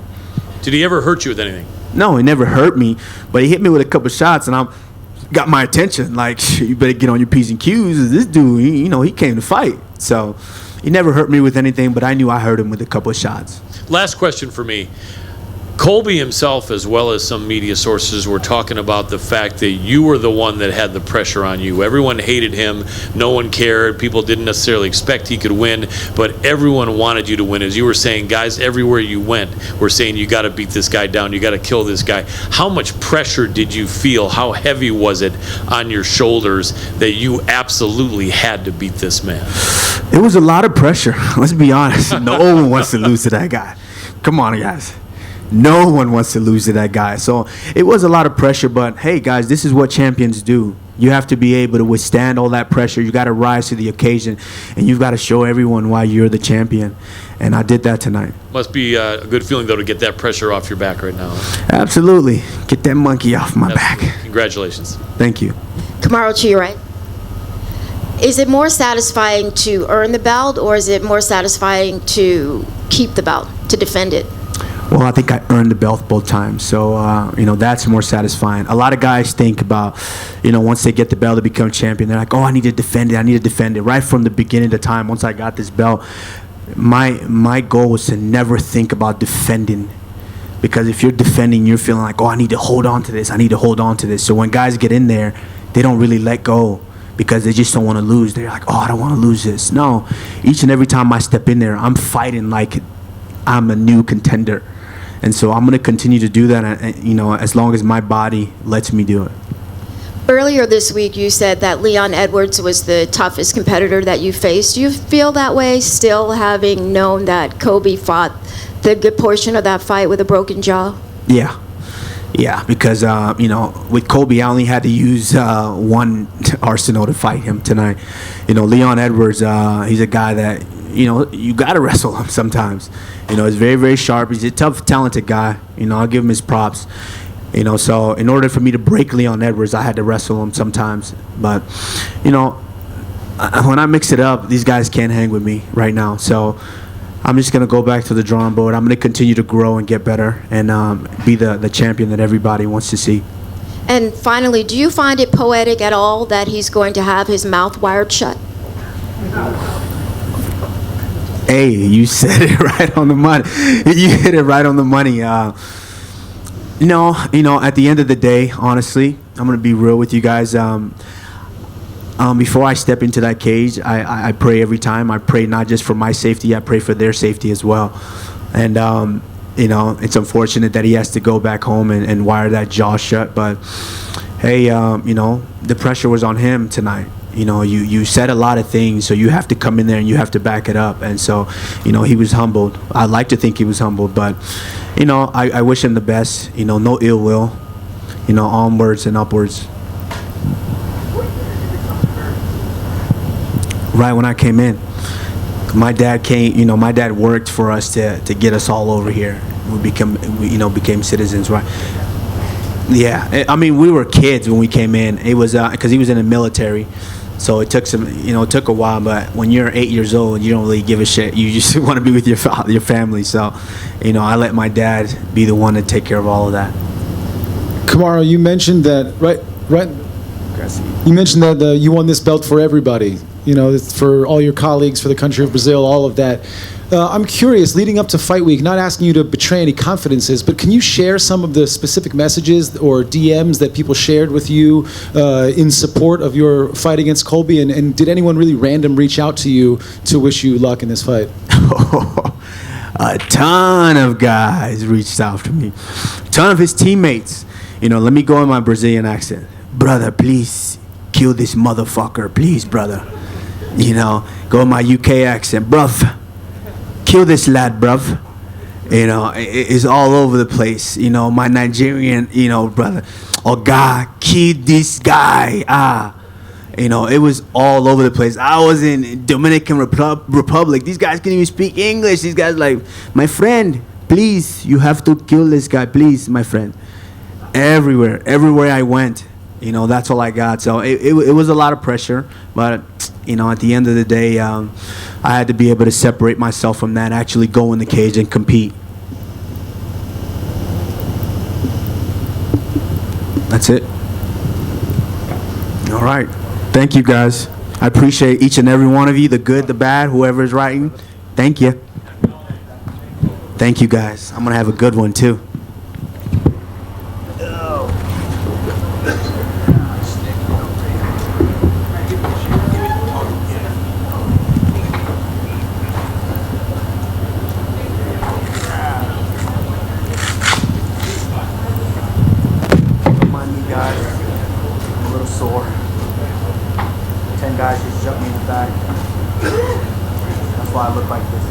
[SPEAKER 6] Did he ever hurt you with anything?
[SPEAKER 16] No, he never hurt me, but he hit me with a couple of shots, and I got my attention. Like, you better get on your P's and Q's. This dude, he came to fight. So he never hurt me with anything, but I knew I hurt him with a couple of shots.
[SPEAKER 6] Last question for me. Colby himself, as well as some media sources, were talking about the fact that you were the one that had the pressure on you. Everyone hated him. No one cared. People didn't necessarily expect he could win, but everyone wanted you to win. As you were saying, guys, everywhere you went were saying, you got to beat this guy down. You got to kill this guy. How much pressure did you feel? How heavy was it on your shoulders that you absolutely had to beat this man?
[SPEAKER 16] It was a lot of pressure. Let's be honest. No one wants to lose to that guy. Come on, guys. No one wants to lose to that guy. So it was a lot of pressure, but hey, guys, this is what champions do. You have to be able to withstand all that pressure. You got to rise to the occasion, and you've got to show everyone why you're the champion. And I did that tonight.
[SPEAKER 6] Must be a good feeling, though, to get that pressure off your back right now.
[SPEAKER 16] Absolutely. Get that monkey off my back.
[SPEAKER 6] Congratulations.
[SPEAKER 16] Thank you.
[SPEAKER 10] Kamaru, to your right. Is it more satisfying to earn the belt, or is it more satisfying to keep the belt, to defend it?
[SPEAKER 16] Well, I think I earned the belt both times. So, you know, that's more satisfying. A lot of guys think about, you know, once they get the belt to become champion, they're like, oh, I need to defend it. I need to defend it. Right from the beginning of the time, once I got this belt, my goal was to never think about defending. Because if you're defending, you're feeling like, oh, I need to hold on to this. I need to hold on to this. So when guys get in there, they don't really let go because they just don't want to lose. They're like, oh, I don't want to lose this. No, each and every time I step in there, I'm fighting like I'm a new contender. And so I'm going to continue to do that, you know, as long as my body lets me do it.
[SPEAKER 10] Earlier this week, you said that Leon Edwards was the toughest competitor that you faced. Do you feel that way still, having known that Colby fought the good portion of that fight with a broken jaw?
[SPEAKER 16] Yeah. Yeah, because with Colby, I only had to use one arsenal to fight him tonight. Leon Edwards, he's a guy that you gotta wrestle him sometimes. He's very, very sharp. He's a tough, talented guy. I'll give him his props. So in order for me to break Leon Edwards, I had to wrestle him sometimes. But when I mix it up, these guys can't hang with me right now. So I'm just going to go back to the drawing board. I'm going to continue to grow and get better and be the champion that everybody wants to see.
[SPEAKER 10] And finally, do you find it poetic at all that he's going to have his mouth wired shut?
[SPEAKER 16] Hey, you said it right on the money. You hit it right on the money. No, at the end of the day, honestly, I'm going to be real with you guys. Before I step into that cage, I pray every time. I pray not just for my safety, I pray for their safety as well. And, it's unfortunate that he has to go back home and wire that jaw shut. But, hey, the pressure was on him tonight. You said a lot of things, so you have to come in there and you have to back it up. And so, he was humbled. I like to think he was humbled. But, I wish him the best. No ill will. Onwards and upwards. Right when I came in, my dad came. My dad worked for us to get us all over here. We became citizens, right? Yeah, I mean, we were kids when we came in. It was because he was in the military, so it took it took a while. But when you're 8 years old, you don't really give a shit. You just want to be with your family. So, I let my dad be the one to take care of all of that.
[SPEAKER 8] Kamaru, you mentioned that right. You mentioned that you won this belt for everybody. For all your colleagues, for the country of Brazil, all of that. I'm curious, leading up to Fight Week, not asking you to betray any confidences, but can you share some of the specific messages or DMs that people shared with you in support of your fight against Colby? And did anyone really random reach out to you to wish you luck in this fight?
[SPEAKER 16] A ton of guys reached out to me. A ton of his teammates. Let me go in my Brazilian accent. Brother, please kill this motherfucker. Please, brother. Go in my UK accent. Bruv, kill this lad, bruv. It's all over the place. My Nigerian, brother. Oh, God, kill this guy. It was all over the place. I was in Dominican Republic. These guys can't even speak English. These guys like, my friend, please, you have to kill this guy. Please, my friend. Everywhere I went. That's all I got. So it was a lot of pressure, but at the end of the day, I had to be able to separate myself from that, actually go in the cage and compete. That's it. All right. Thank you, guys. I appreciate each and every one of you, the good, the bad, whoever is writing. Thank you. Thank you, guys. I'm going to have a good one, too. Sore. 10 guys just jumped me in the back. That's why I look like this.